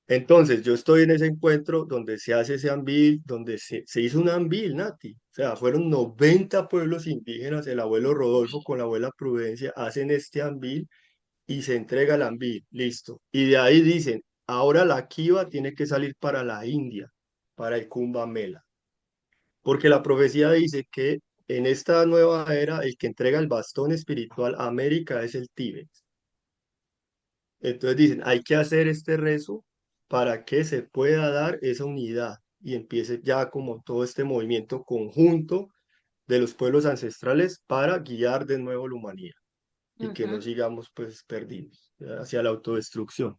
S2: Entonces, yo estoy en ese encuentro donde se hace ese ambil, donde se hizo un ambil, Nati. O sea, fueron 90 pueblos indígenas, el abuelo Rodolfo con la abuela Prudencia hacen este ambil y se entrega el ambil, listo. Y de ahí dicen, ahora la kiva tiene que salir para la India, para el Kumbh Mela. Porque la profecía dice que en esta nueva era el que entrega el bastón espiritual a América es el Tíbet. Entonces dicen, hay que hacer este rezo para que se pueda dar esa unidad y empiece ya como todo este movimiento conjunto de los pueblos ancestrales para guiar de nuevo la humanidad y que no
S1: ujú,
S2: sigamos pues perdidos hacia la autodestrucción.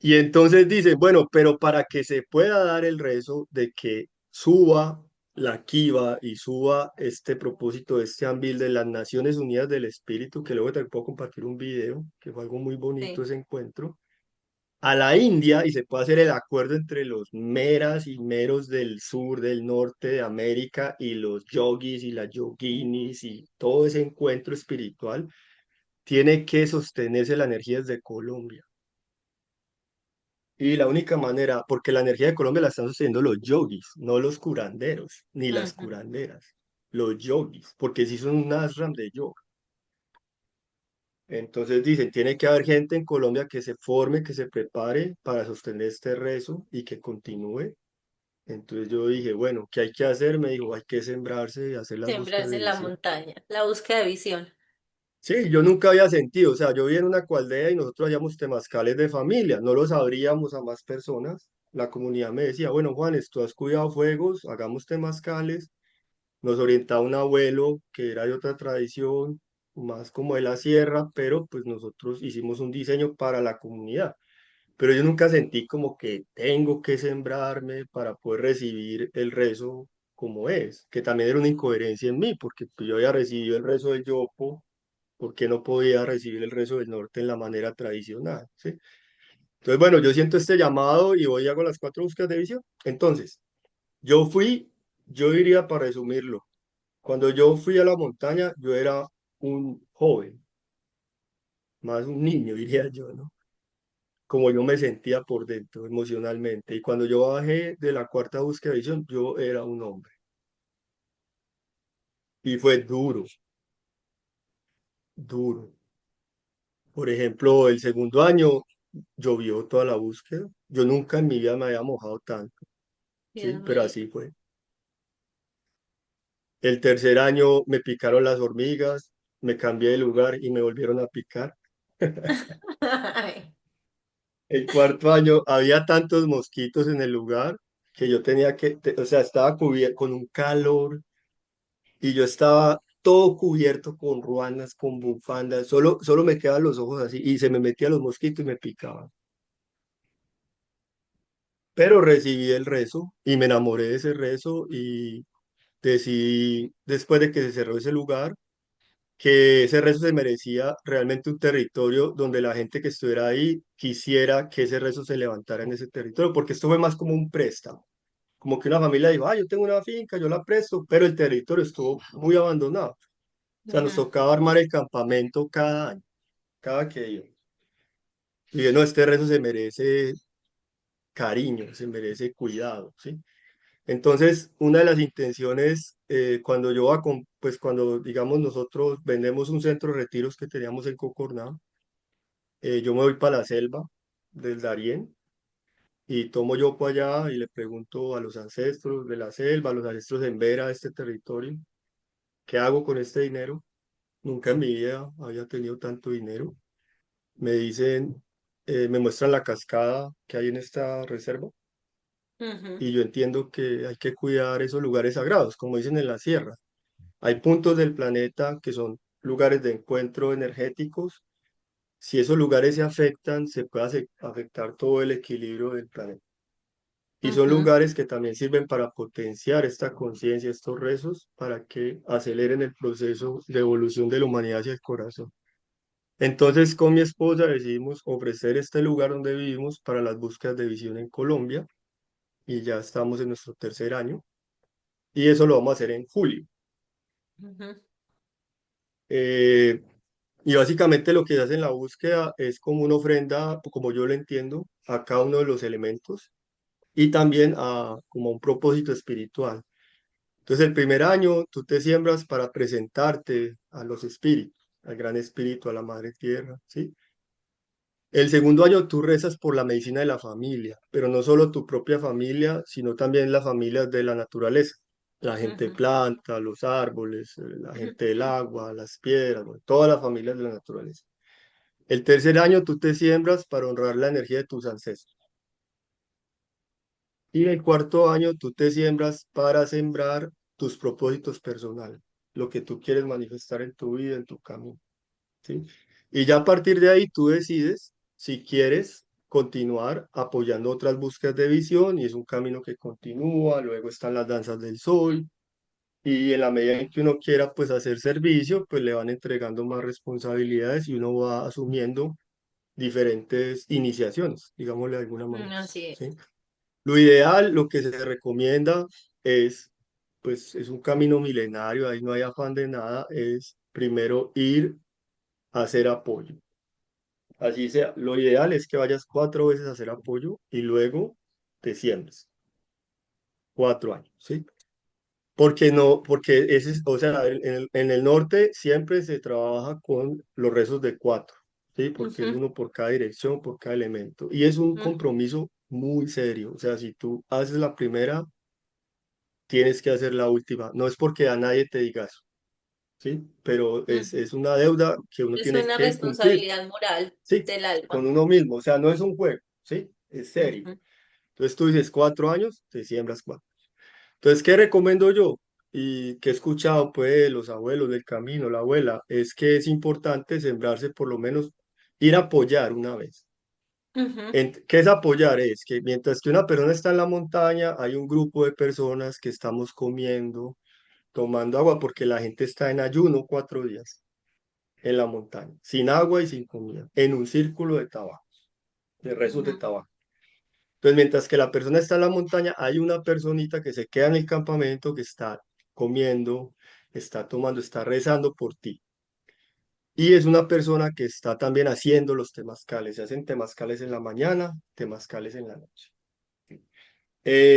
S2: Y entonces dicen, bueno, pero para que se pueda dar el rezo de que suba la kiva y suba este propósito de este ambil de las Naciones Unidas del Espíritu, que luego te puedo compartir un video, que fue algo muy bonito
S1: sí.
S2: ese encuentro, a la India y se puede hacer el acuerdo entre los meras y meros del sur, del norte de América y los yogis y las yoginis y todo ese encuentro espiritual, tiene que sostenerse la energía desde Colombia. Y la única manera, porque la energía de Colombia la están sosteniendo los yogis, no los curanderos, ni las
S1: Ujú,
S2: curanderas, los yogis, porque si son un ashram de yoga. Entonces dicen, tiene que haber gente en Colombia que se forme, que se prepare para sostener este rezo y que continúe. Entonces yo dije, bueno, ¿qué hay que hacer? Me dijo, hay que sembrarse y hacer las búsquedas
S1: sembrarse
S2: de
S1: en la
S2: visión.
S1: montaña. La búsqueda de visión.
S2: Sí, yo nunca había sentido, o sea, yo vivía en una cualdea y nosotros hacíamos temazcales de familia, no los abríamos a más personas. La comunidad me decía, bueno, Juanes, tú has cuidado fuegos, hagamos temazcales. Nos orientaba un abuelo que era de otra tradición, más como de la sierra, pero pues nosotros hicimos un diseño para la comunidad. Pero yo nunca sentí como que tengo que sembrarme para poder recibir el rezo como es, que también era una incoherencia en mí, porque pues, yo había recibido el rezo del Yopo, ¿por qué no podía recibir el rezo del norte en la manera tradicional? ¿Sí? Entonces, bueno, yo siento este llamado y voy y hago las cuatro búsquedas de visión. Entonces, yo diría para resumirlo, cuando yo fui a la montaña, yo era un joven, más un niño, diría yo, ¿no? Como yo me sentía por dentro emocionalmente. Y cuando yo bajé de la cuarta búsqueda de visión, yo era un hombre. Y fue duro, duro. Por ejemplo, el segundo año llovió toda la búsqueda. Yo nunca en mi vida me había mojado tanto,
S1: Dios
S2: ¿sí? Pero
S1: mío.
S2: así fue. El tercer año me picaron las hormigas, me cambié de lugar y me volvieron a picar.
S1: Ay,
S2: El cuarto año había tantos mosquitos en el lugar que yo tenía o sea, estaba cubierto con un calor y yo estaba todo cubierto con ruanas, con bufandas, solo me quedaban los ojos así y se me metían los mosquitos y me picaban. Pero recibí el rezo y me enamoré de ese rezo y decidí, después de que se cerró ese lugar, que ese rezo se merecía realmente un territorio donde la gente que estuviera ahí quisiera que ese rezo se levantara en ese territorio, porque esto fue más como un préstamo, como que una familia dijo, ah, yo tengo una finca, yo la presto, pero el territorio estuvo muy abandonado. O sea, nos tocaba armar el campamento cada año, cada que iba. Y no, este rezo se merece cariño, se merece cuidado, ¿sí? Entonces, una de las intenciones, cuando yo, pues cuando, digamos, nosotros vendemos un centro de retiros que teníamos en Cocorná, yo me voy para la selva del Darién y tomo yo para allá y le pregunto a los ancestros de la selva, a los ancestros en Vera, de este territorio, ¿qué hago con este dinero? Nunca en mi vida había tenido tanto dinero. Me dicen, me muestran la cascada que hay en esta reserva
S1: Ujú,
S2: y yo entiendo que hay que cuidar esos lugares sagrados, como dicen en la sierra. Hay puntos del planeta que son lugares de encuentro energéticos. Si esos lugares se afectan, se puede afectar todo el equilibrio del planeta. Y son
S1: ujú,
S2: lugares que también sirven para potenciar esta conciencia, estos rezos, para que aceleren el proceso de evolución de la humanidad hacia el corazón. Entonces, con mi esposa decidimos ofrecer este lugar donde vivimos para las búsquedas de visión en Colombia y ya estamos en nuestro tercer año y eso lo vamos a hacer en julio.
S1: ujú,
S2: Eh, y básicamente lo que se hace en la búsqueda es como una ofrenda, como yo lo entiendo, a cada uno de los elementos y también como un propósito espiritual. Entonces, el primer año tú te siembras para presentarte a los espíritus, al gran espíritu, a la madre tierra, ¿sí? El segundo año tú rezas por la medicina de la familia, pero no solo tu propia familia, sino también las familias de la naturaleza. La gente
S1: ujú,
S2: planta, los árboles, la gente del
S1: ujú,
S2: agua, las piedras, bueno, todas las familias de la naturaleza. El tercer año tú te siembras para honrar la energía de tus ancestros. Y el cuarto año tú te siembras para sembrar tus propósitos personales, lo que tú quieres manifestar en tu vida, en tu camino, ¿sí? Y ya a partir de ahí tú decides si quieres continuar apoyando otras búsquedas de visión y es un camino que continúa, luego están las danzas del sol y en la medida en que uno quiera pues hacer servicio, pues le van entregando más responsabilidades y uno va asumiendo diferentes iniciaciones, digámosle de alguna manera,
S1: así
S2: ¿sí?
S1: es.
S2: Lo ideal, lo que se recomienda es, pues es un camino milenario, ahí no hay afán de nada, es primero ir a hacer apoyo. Así sea, lo ideal es que vayas 4 veces a hacer apoyo y luego te siembres. 4 años, ¿sí? Porque no, porque ese es, o sea, en el norte siempre se trabaja con los rezos de 4, ¿sí? Porque es
S1: Ujú,
S2: uno por cada dirección, por cada elemento. Y es un
S1: ujú,
S2: compromiso muy serio. O sea, si tú haces la primera, tienes que hacer la última. No es porque a nadie te diga eso, ¿sí? Pero
S1: ujú.
S2: es una deuda que uno
S1: Es
S2: tiene
S1: una
S2: que cumplir,
S1: responsabilidad moral
S2: ¿sí?
S1: del
S2: Con
S1: alma.
S2: uno mismo. O sea, no es un juego, ¿sí? Es serio.
S1: Ujú,
S2: Entonces tú dices 4 años, te siembras 4. Entonces, ¿qué recomiendo yo? Y que he escuchado pues de los abuelos del camino, la abuela, es que es importante sembrarse por lo menos, ir a apoyar una vez.
S1: ujú,
S2: ¿Qué es apoyar? Es que mientras que una persona está en la montaña, hay un grupo de personas que estamos comiendo, tomando agua, porque la gente está en ayuno 4 días en la montaña, sin agua y sin comida, en un círculo de tabaco, de rezos de
S1: ujú,
S2: tabaco. Entonces, mientras que la persona está en la montaña, hay una personita que se queda en el campamento, que está comiendo, está tomando, está rezando por ti. Y es una persona que está también haciendo los temazcales. Se hacen temazcales en la mañana, temazcales en la noche.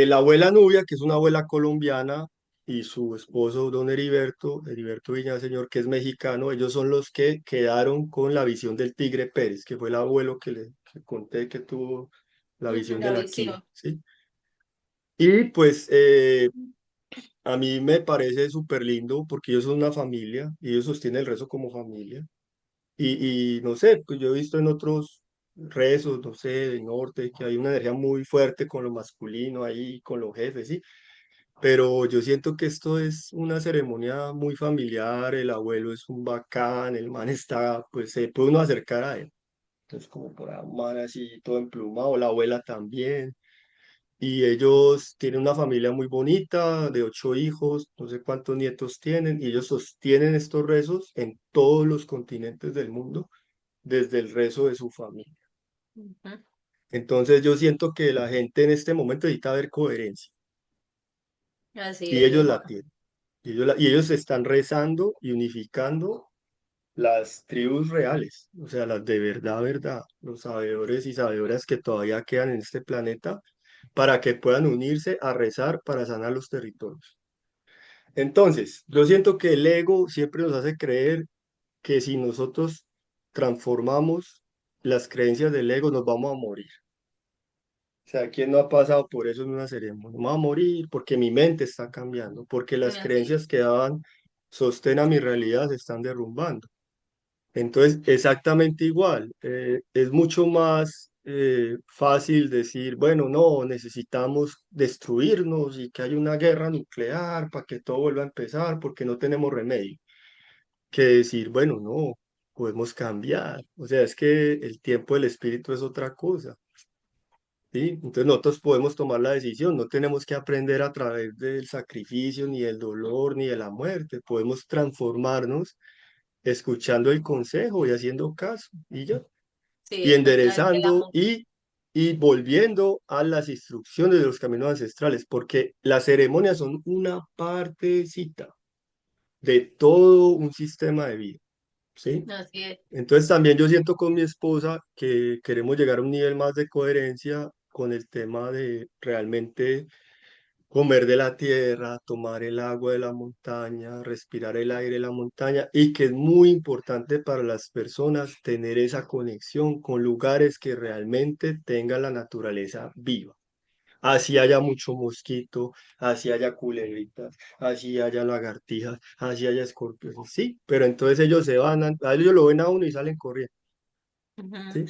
S2: La abuela Nubia, que es una abuela colombiana, y su esposo, don Heriberto Villaseñor, que es mexicano, ellos son los que quedaron con la visión del Tigre Pérez, que fue el abuelo que conté que tuvo la
S1: ujú,
S2: visión de
S1: la
S2: la Kina,
S1: visión.
S2: ¿sí? Y pues a mí me parece súper lindo porque ellos son una familia y ellos sostienen el rezo como familia. Y no sé, pues yo he visto en otros rezos, no sé, del norte, que hay una energía muy fuerte con lo masculino ahí, con los jefes, ¿sí? Pero yo siento que esto es una ceremonia muy familiar, el abuelo es un bacán, el man está, pues se puede uno acercar a él. Entonces como por ahí un man así todo emplumado, la abuela también. Y ellos tienen una familia muy bonita, de 8 hijos, no sé cuántos nietos tienen, y ellos sostienen estos rezos en todos los continentes del mundo, desde el rezo de su familia.
S1: Ujú,
S2: Entonces yo siento que la gente en este momento necesita ver coherencia,
S1: así
S2: y
S1: es,
S2: ellos
S1: viejo.
S2: la tienen. Y ellos están rezando y unificando las tribus reales, o sea, las de verdad, verdad, los sabedores y sabedoras que todavía quedan en este planeta, para que puedan unirse a rezar para sanar los territorios. Entonces, yo siento que el ego siempre nos hace creer que si nosotros transformamos las creencias del ego, nos vamos a morir. O sea, ¿quién no ha pasado por eso en una ceremonia? Me voy a morir porque mi mente está cambiando, porque las
S1: Así
S2: creencias que daban sostén a mi realidad se están derrumbando. Entonces, exactamente igual. Es mucho más fácil decir, bueno, no, necesitamos destruirnos y que haya una guerra nuclear para que todo vuelva a empezar porque no tenemos remedio, que decir, bueno, no, podemos cambiar. O sea, es que el tiempo del espíritu es otra cosa. ¿Sí? Entonces nosotros podemos tomar la decisión, no tenemos que aprender a través del sacrificio, ni del dolor, ni de la muerte, podemos transformarnos escuchando el consejo y haciendo caso, y ya,
S1: sí,
S2: y
S1: es verdad que el
S2: enderezando
S1: amor.
S2: y volviendo a las instrucciones de los caminos ancestrales, porque las ceremonias son una partecita de todo un sistema de vida, ¿sí?
S1: Así es.
S2: Entonces también yo siento con mi esposa que queremos llegar a un nivel más de coherencia con el tema de realmente comer de la tierra, tomar el agua de la montaña, respirar el aire de la montaña y que es muy importante para las personas tener esa conexión con lugares que realmente tengan la naturaleza viva. Así haya mucho mosquito, así haya culebritas, así haya lagartijas, así haya escorpiones, sí, pero entonces ellos se van, a ellos lo ven a uno y salen corriendo,
S1: Ujú,
S2: ¿sí?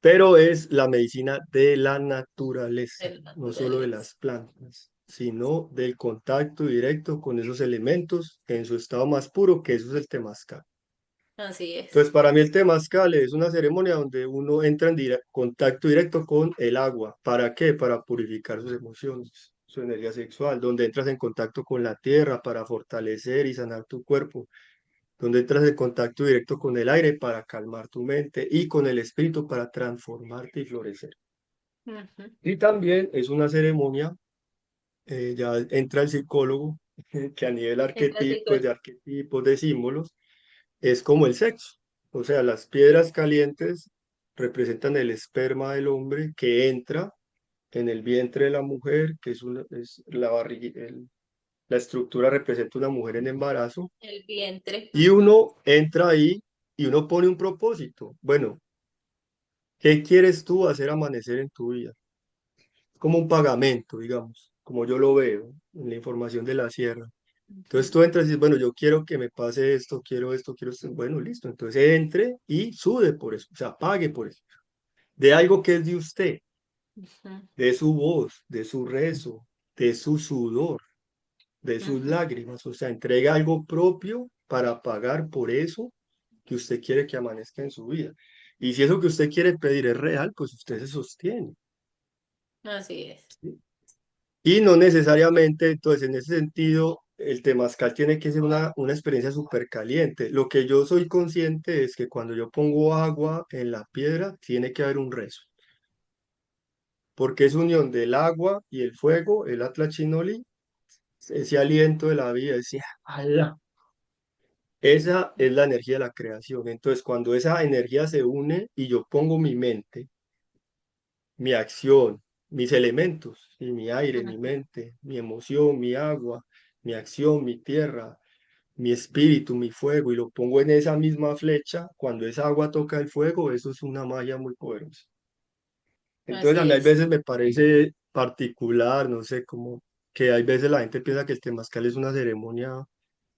S2: Pero es la medicina de la naturaleza,
S1: de la
S2: no solo de
S1: naturaleza.
S2: las plantas, sino del contacto directo con esos elementos en su estado más puro, que eso es el temazcal.
S1: Así es.
S2: Entonces, para mí el temazcal es una ceremonia donde uno entra en contacto directo con el agua. ¿Para qué? Para purificar sus emociones, su energía sexual, donde entras en contacto con la tierra para fortalecer y sanar tu cuerpo, donde entras en contacto directo con el aire para calmar tu mente y con el espíritu para transformarte y florecer.
S1: Ujú.
S2: Y también es una ceremonia, ya entra el psicólogo, que a nivel
S1: Entonces,
S2: arquetipo, de arquetipos, de símbolos, es como el sexo. O sea, las piedras calientes representan el esperma del hombre que entra en el vientre de la mujer, que es la barriga, la estructura representa una mujer en embarazo,
S1: el vientre.
S2: y
S1: Ujú,
S2: uno entra ahí y uno pone un propósito. Bueno, ¿qué quieres tú hacer amanecer en tu vida? Como un pagamento, digamos, como yo lo veo en la información de la sierra. Entonces
S1: ujú,
S2: tú entras y dices, bueno, yo quiero que me pase esto, quiero esto. Bueno, listo. Entonces entre y sude por eso, o sea, pague por eso. De algo que es de usted,
S1: ujú,
S2: de su voz, de su rezo, de su sudor, de sus
S1: ujú.
S2: lágrimas. O sea, entrega algo propio para pagar por eso que usted quiere que amanezca en su vida. Y si eso que usted quiere pedir es real, pues usted se sostiene.
S1: Así es.
S2: ¿Sí? Y no necesariamente, entonces, en ese sentido, el temazcal tiene que ser una experiencia súper caliente. Lo que yo soy consciente es que cuando yo pongo agua en la piedra, tiene que haber un rezo, porque es unión del agua y el fuego, el Atlachinoli, ese aliento de la vida, ese ala. Esa es la energía de la creación. Entonces, cuando esa energía se une y yo pongo mi mente, mi acción, mis elementos, y mi aire, mi
S1: Ujú.
S2: mente, mi emoción, mi agua, mi acción, mi tierra, mi espíritu, mi fuego, y lo pongo en esa misma flecha, cuando esa agua toca el fuego, eso es una magia muy poderosa. Entonces a
S1: Así
S2: mí hay
S1: es.
S2: veces me parece particular, no sé, como que hay veces la gente piensa que el temazcal es una ceremonia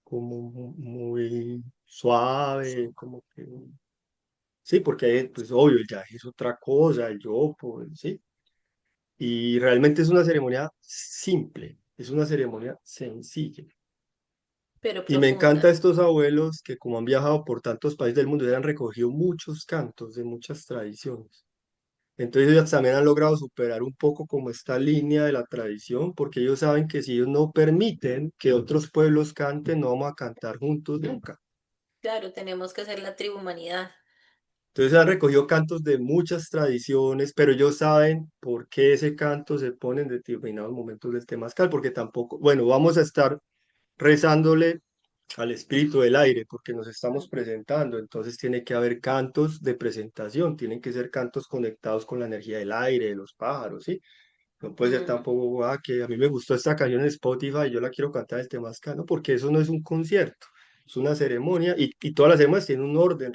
S2: como muy suave, como que... Sí, porque pues obvio, el yaje es otra cosa, el yopo, sí. Y realmente es una ceremonia simple, es una ceremonia sencilla.
S1: Pero
S2: Y me encanta
S1: profunda.
S2: estos abuelos que como han viajado por tantos países del mundo, ya han recogido muchos cantos de muchas tradiciones. Entonces ellos también han logrado superar un poco como esta línea de la tradición, porque ellos saben que si ellos no permiten que otros pueblos canten, no vamos a cantar juntos nunca.
S1: Claro, tenemos que ser la tribu humanidad.
S2: Entonces han recogido cantos de muchas tradiciones, pero ellos saben por qué ese canto se pone en determinados momentos del temazcal, porque tampoco, bueno, vamos a estar rezándole al espíritu del aire, porque nos estamos presentando, entonces tiene que haber cantos de presentación, tienen que ser cantos conectados con la energía del aire, de los pájaros, ¿sí? No puede ser
S1: Mm,
S2: tampoco, que a mí me gustó esta canción en Spotify y yo la quiero cantar el temazcal, ¿no? Porque eso no es un concierto, es una ceremonia y todas las ceremonias tienen un orden,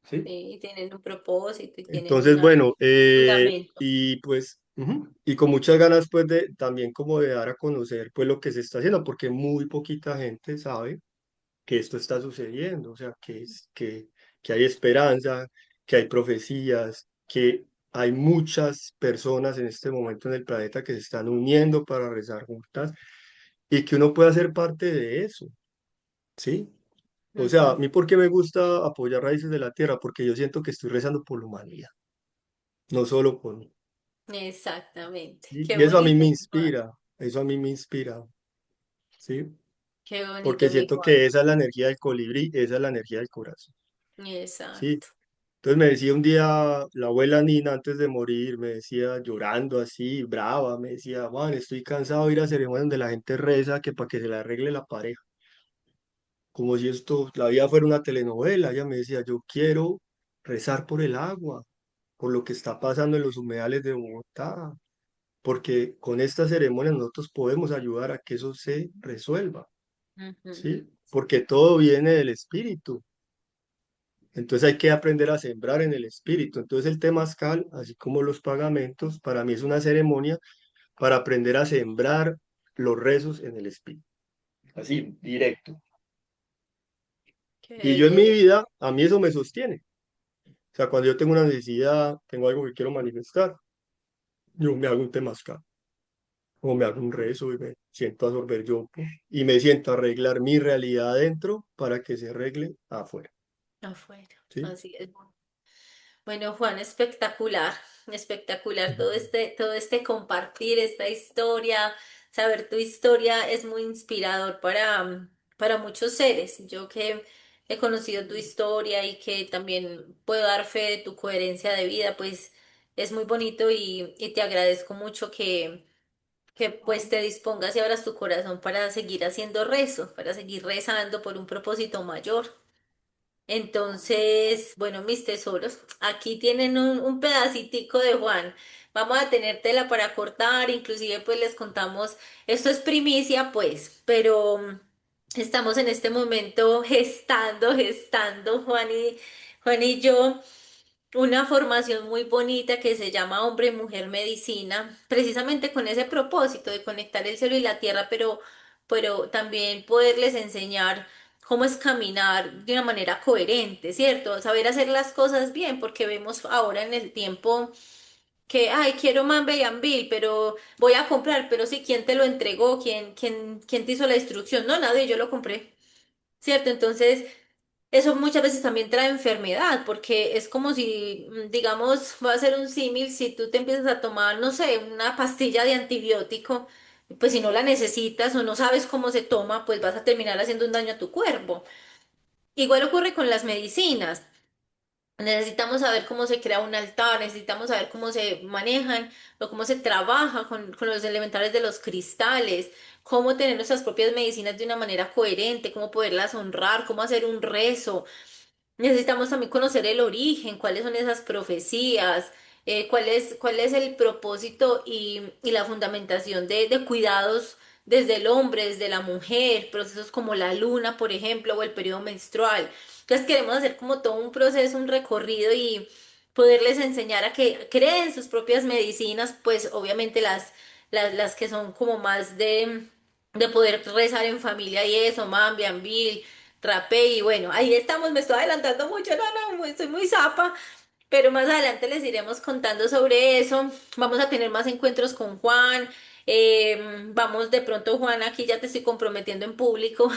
S2: ¿sí?
S1: sí, tienen un propósito y tienen
S2: Entonces, bueno,
S1: un fundamento.
S2: y pues, y con muchas ganas, pues, de también como de dar a conocer, pues, lo que se está haciendo, porque muy poquita gente sabe que esto está sucediendo, o sea, que hay esperanza, que hay profecías, que hay muchas personas en este momento en el planeta que se están uniendo para rezar juntas y que uno puede ser parte de eso, ¿sí? O sea, a
S1: Ujú,
S2: mí porque me gusta apoyar Raíces de la Tierra, porque yo siento que estoy rezando por la humanidad, no solo por mí.
S1: exactamente.
S2: Y
S1: Qué
S2: y eso a mí me
S1: bonito, mi Juan.
S2: inspira, eso a mí me inspira, ¿sí?
S1: Qué
S2: Porque
S1: bonito, mi
S2: siento
S1: Juan.
S2: que esa es la energía del colibrí, esa es la energía del corazón, ¿sí?
S1: Exacto.
S2: Entonces me decía un día la abuela Nina antes de morir, me decía llorando así, brava, me decía, Juan, estoy cansado de ir a ceremonias donde la gente reza que para que se le arregle la pareja, como si esto, la vida fuera una telenovela. Ella me decía, yo quiero rezar por el agua, por lo que está pasando en los humedales de Bogotá, porque con estas ceremonias nosotros podemos ayudar a que eso se resuelva,
S1: Ujú.
S2: ¿sí? Porque todo viene del espíritu. Entonces hay que aprender a sembrar en el espíritu. Entonces el temazcal, así como los pagamentos, para mí es una ceremonia para aprender a sembrar los rezos en el espíritu. Así, directo.
S1: Qué
S2: Y yo en mi
S1: belleza.
S2: vida, a mí eso me sostiene. O sea, cuando yo tengo una necesidad, tengo algo que quiero manifestar, yo me hago un temazcal o me hago un rezo y me siento a absorber yo y me siento a arreglar mi realidad adentro para que se arregle afuera.
S1: Afuera.
S2: ¿Sí?
S1: Así es. Bueno, Juan, espectacular, espectacular todo este compartir, esta historia, saber tu historia es muy inspirador para muchos seres. Yo que he conocido tu historia y que también puedo dar fe de tu coherencia de vida, pues es muy bonito y te agradezco mucho que pues te dispongas y abras tu corazón para seguir haciendo rezo, para seguir rezando por un propósito mayor. Entonces, bueno, mis tesoros, aquí tienen un pedacitico de Juan. Vamos a tener tela para cortar, inclusive pues les contamos, esto es primicia pues, pero estamos en este momento gestando Juan y yo una formación muy bonita que se llama Hombre, Mujer, Medicina, precisamente con ese propósito de conectar el cielo y la tierra, pero también poderles enseñar cómo es caminar de una manera coherente, ¿cierto? Saber hacer las cosas bien, porque vemos ahora en el tiempo que, ay, quiero Mambe y Ambil, pero voy a comprar, pero sí, ¿quién te lo entregó? ¿Quién te hizo la instrucción? No, nadie, yo lo compré. ¿Cierto? Entonces, eso muchas veces también trae enfermedad, porque es como si, digamos, voy a hacer un símil, si tú te empiezas a tomar, no sé, una pastilla de antibiótico, pues si no la necesitas o no sabes cómo se toma, pues vas a terminar haciendo un daño a tu cuerpo. Igual ocurre con las medicinas. Necesitamos saber cómo se crea un altar, necesitamos saber cómo se manejan o cómo se trabaja con los elementales de los cristales, cómo tener nuestras propias medicinas de una manera coherente, cómo poderlas honrar, cómo hacer un rezo. Necesitamos también conocer el origen, cuáles son esas profecías, cuál es el propósito y la fundamentación de cuidados desde el hombre, desde la mujer, procesos como la luna, por ejemplo, o el periodo menstrual. Entonces queremos hacer como todo un proceso, un recorrido y poderles enseñar a que creen sus propias medicinas, pues obviamente las que son como más de poder rezar en familia y eso, Mambian, rapé y bueno, ahí estamos, me estoy adelantando mucho, estoy muy zapa, pero más adelante les iremos contando sobre eso, vamos a tener más encuentros con Juan, vamos de pronto Juan, aquí ya te estoy comprometiendo en público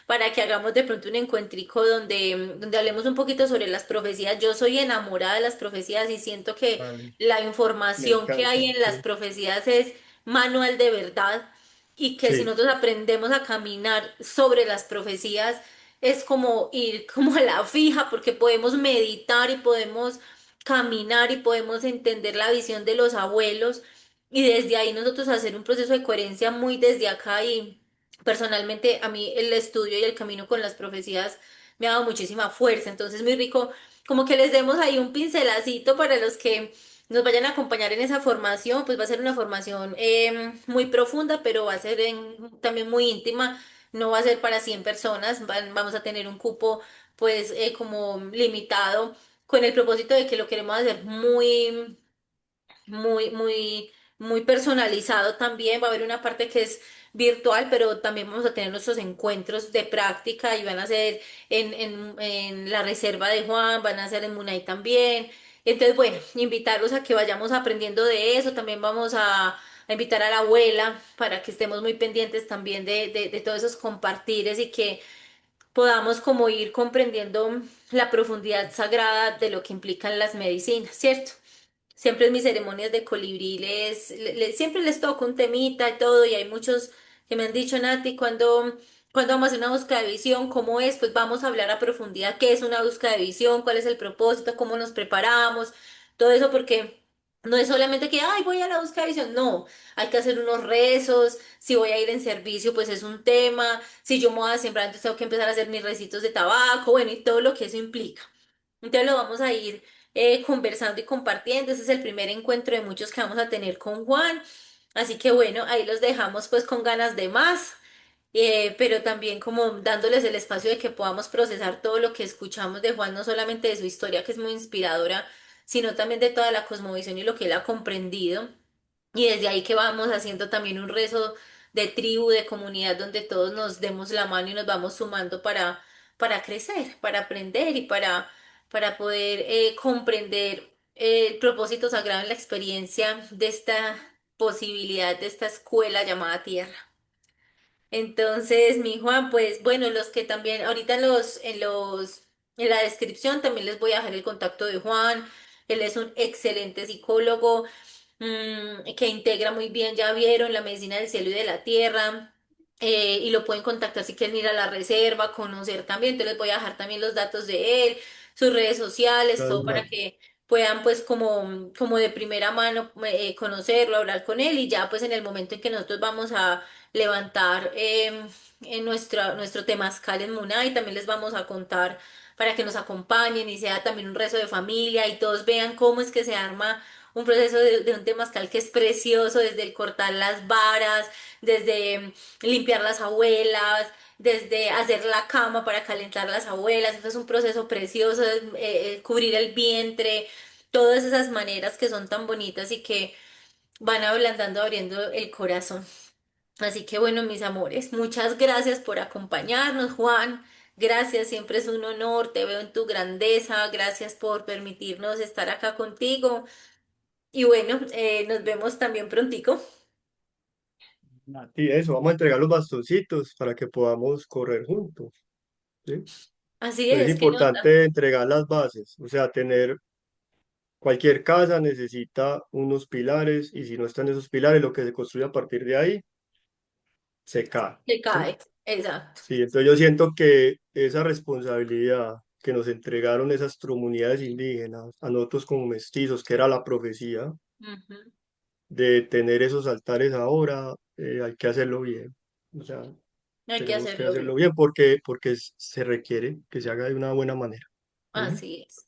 S1: para que hagamos de pronto un encuentrico donde hablemos un poquito sobre las profecías. Yo soy enamorada de las profecías y siento que
S2: Vale,
S1: la
S2: me
S1: información que hay
S2: encanta,
S1: en las
S2: sí.
S1: profecías es manual de verdad y que si
S2: Sí,
S1: nosotros aprendemos a caminar sobre las profecías, es como ir como a la fija, porque podemos meditar y podemos caminar y podemos entender la visión de los abuelos y desde ahí nosotros hacer un proceso de coherencia muy desde acá y Personalmente, a mí el estudio y el camino con las profecías me ha dado muchísima fuerza, entonces muy rico como que les demos ahí un pincelacito para los que nos vayan a acompañar en esa formación, pues va a ser una formación muy profunda, pero va a ser también muy íntima, no va a ser para 100 personas, vamos a tener un cupo pues como limitado con el propósito de que lo queremos hacer muy personalizado también. Va a haber una parte que es virtual, pero también vamos a tener nuestros encuentros de práctica y van a ser en la reserva de Juan, van a ser en Munay también. Entonces, bueno, invitarlos a que vayamos aprendiendo de eso. También vamos a invitar a la abuela para que estemos muy pendientes también de todos esos compartires y que podamos como ir comprendiendo la profundidad sagrada de lo que implican las medicinas, ¿cierto? Siempre en mis ceremonias de colibrí siempre les toco un temita y todo, y hay muchos que me han dicho, Nati, cuando vamos a hacer una búsqueda de visión, ¿cómo es? Pues vamos a hablar a profundidad qué es una búsqueda de visión, cuál es el propósito, cómo nos preparamos, todo eso, porque no es solamente que, ay, voy a la búsqueda de visión, no, hay que hacer unos rezos, si voy a ir en servicio, pues es un tema, si yo me voy a sembrar, entonces tengo que empezar a hacer mis recitos de tabaco, bueno, y todo lo que eso implica. Entonces lo vamos a ir conversando y compartiendo. Ese es el primer encuentro de muchos que vamos a tener con Juan. Así que bueno, ahí los dejamos pues con ganas de más, pero también como dándoles el espacio de que podamos procesar todo lo que escuchamos de Juan, no solamente de su historia, que es muy inspiradora, sino también de toda la cosmovisión y lo que él ha comprendido. Y desde ahí que vamos haciendo también un rezo de tribu, de comunidad, donde todos nos demos la mano y nos vamos sumando para crecer, para aprender y para poder comprender el propósito sagrado en la experiencia de esta posibilidad, de esta escuela llamada Tierra. Entonces, mi Juan, pues bueno, los que también, ahorita en la descripción también les voy a dejar el contacto de Juan. Él es un excelente psicólogo, que integra muy bien, ya vieron la medicina del cielo y de la tierra, y lo pueden contactar si quieren ir a la reserva, conocer también. Entonces les voy a dejar también los datos de él, sus redes sociales, todo para
S2: Claro.
S1: que puedan pues como de primera mano conocerlo, hablar con él y ya pues en el momento en que nosotros vamos a levantar en nuestro temazcal en Muna y también les vamos a contar para que nos acompañen y sea también un rezo de familia y todos vean cómo es que se arma un proceso de un temazcal que es precioso, desde el cortar las varas, desde limpiar las abuelas, desde hacer la cama para calentar las abuelas. Eso es un proceso precioso, cubrir el vientre, todas esas maneras que son tan bonitas y que van ablandando, abriendo el corazón. Así que bueno, mis amores, muchas gracias por acompañarnos, Juan. Gracias, siempre es un honor, te veo en tu grandeza. Gracias por permitirnos estar acá contigo. Y bueno, nos vemos también prontico.
S2: Y eso, vamos a entregar los bastoncitos para que podamos correr juntos, ¿sí?
S1: Así
S2: Pero es
S1: es, qué nota.
S2: importante entregar las bases, o sea, tener cualquier casa necesita unos pilares y si no están esos pilares, lo que se construye a partir de ahí se cae,
S1: Se
S2: ¿sí?
S1: cae. Exacto.
S2: Sí, entonces yo siento que esa responsabilidad que nos entregaron esas comunidades indígenas, a nosotros como mestizos, que era la profecía
S1: Ujú.
S2: de tener esos altares ahora, hay que hacerlo bien. O sea,
S1: Hay que
S2: tenemos que
S1: hacerlo
S2: hacerlo
S1: bien.
S2: bien porque se requiere que se haga de una buena manera. Ujú,
S1: Así es.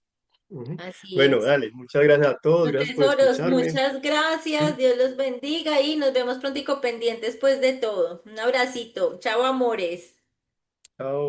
S2: ujú.
S1: Así
S2: Bueno,
S1: es.
S2: dale, muchas gracias a todos,
S1: Bueno,
S2: gracias por
S1: tesoros,
S2: escucharme.
S1: muchas gracias. Dios los bendiga y nos vemos prontico pendientes pues de todo. Un abracito. Chao, amores.
S2: Chao.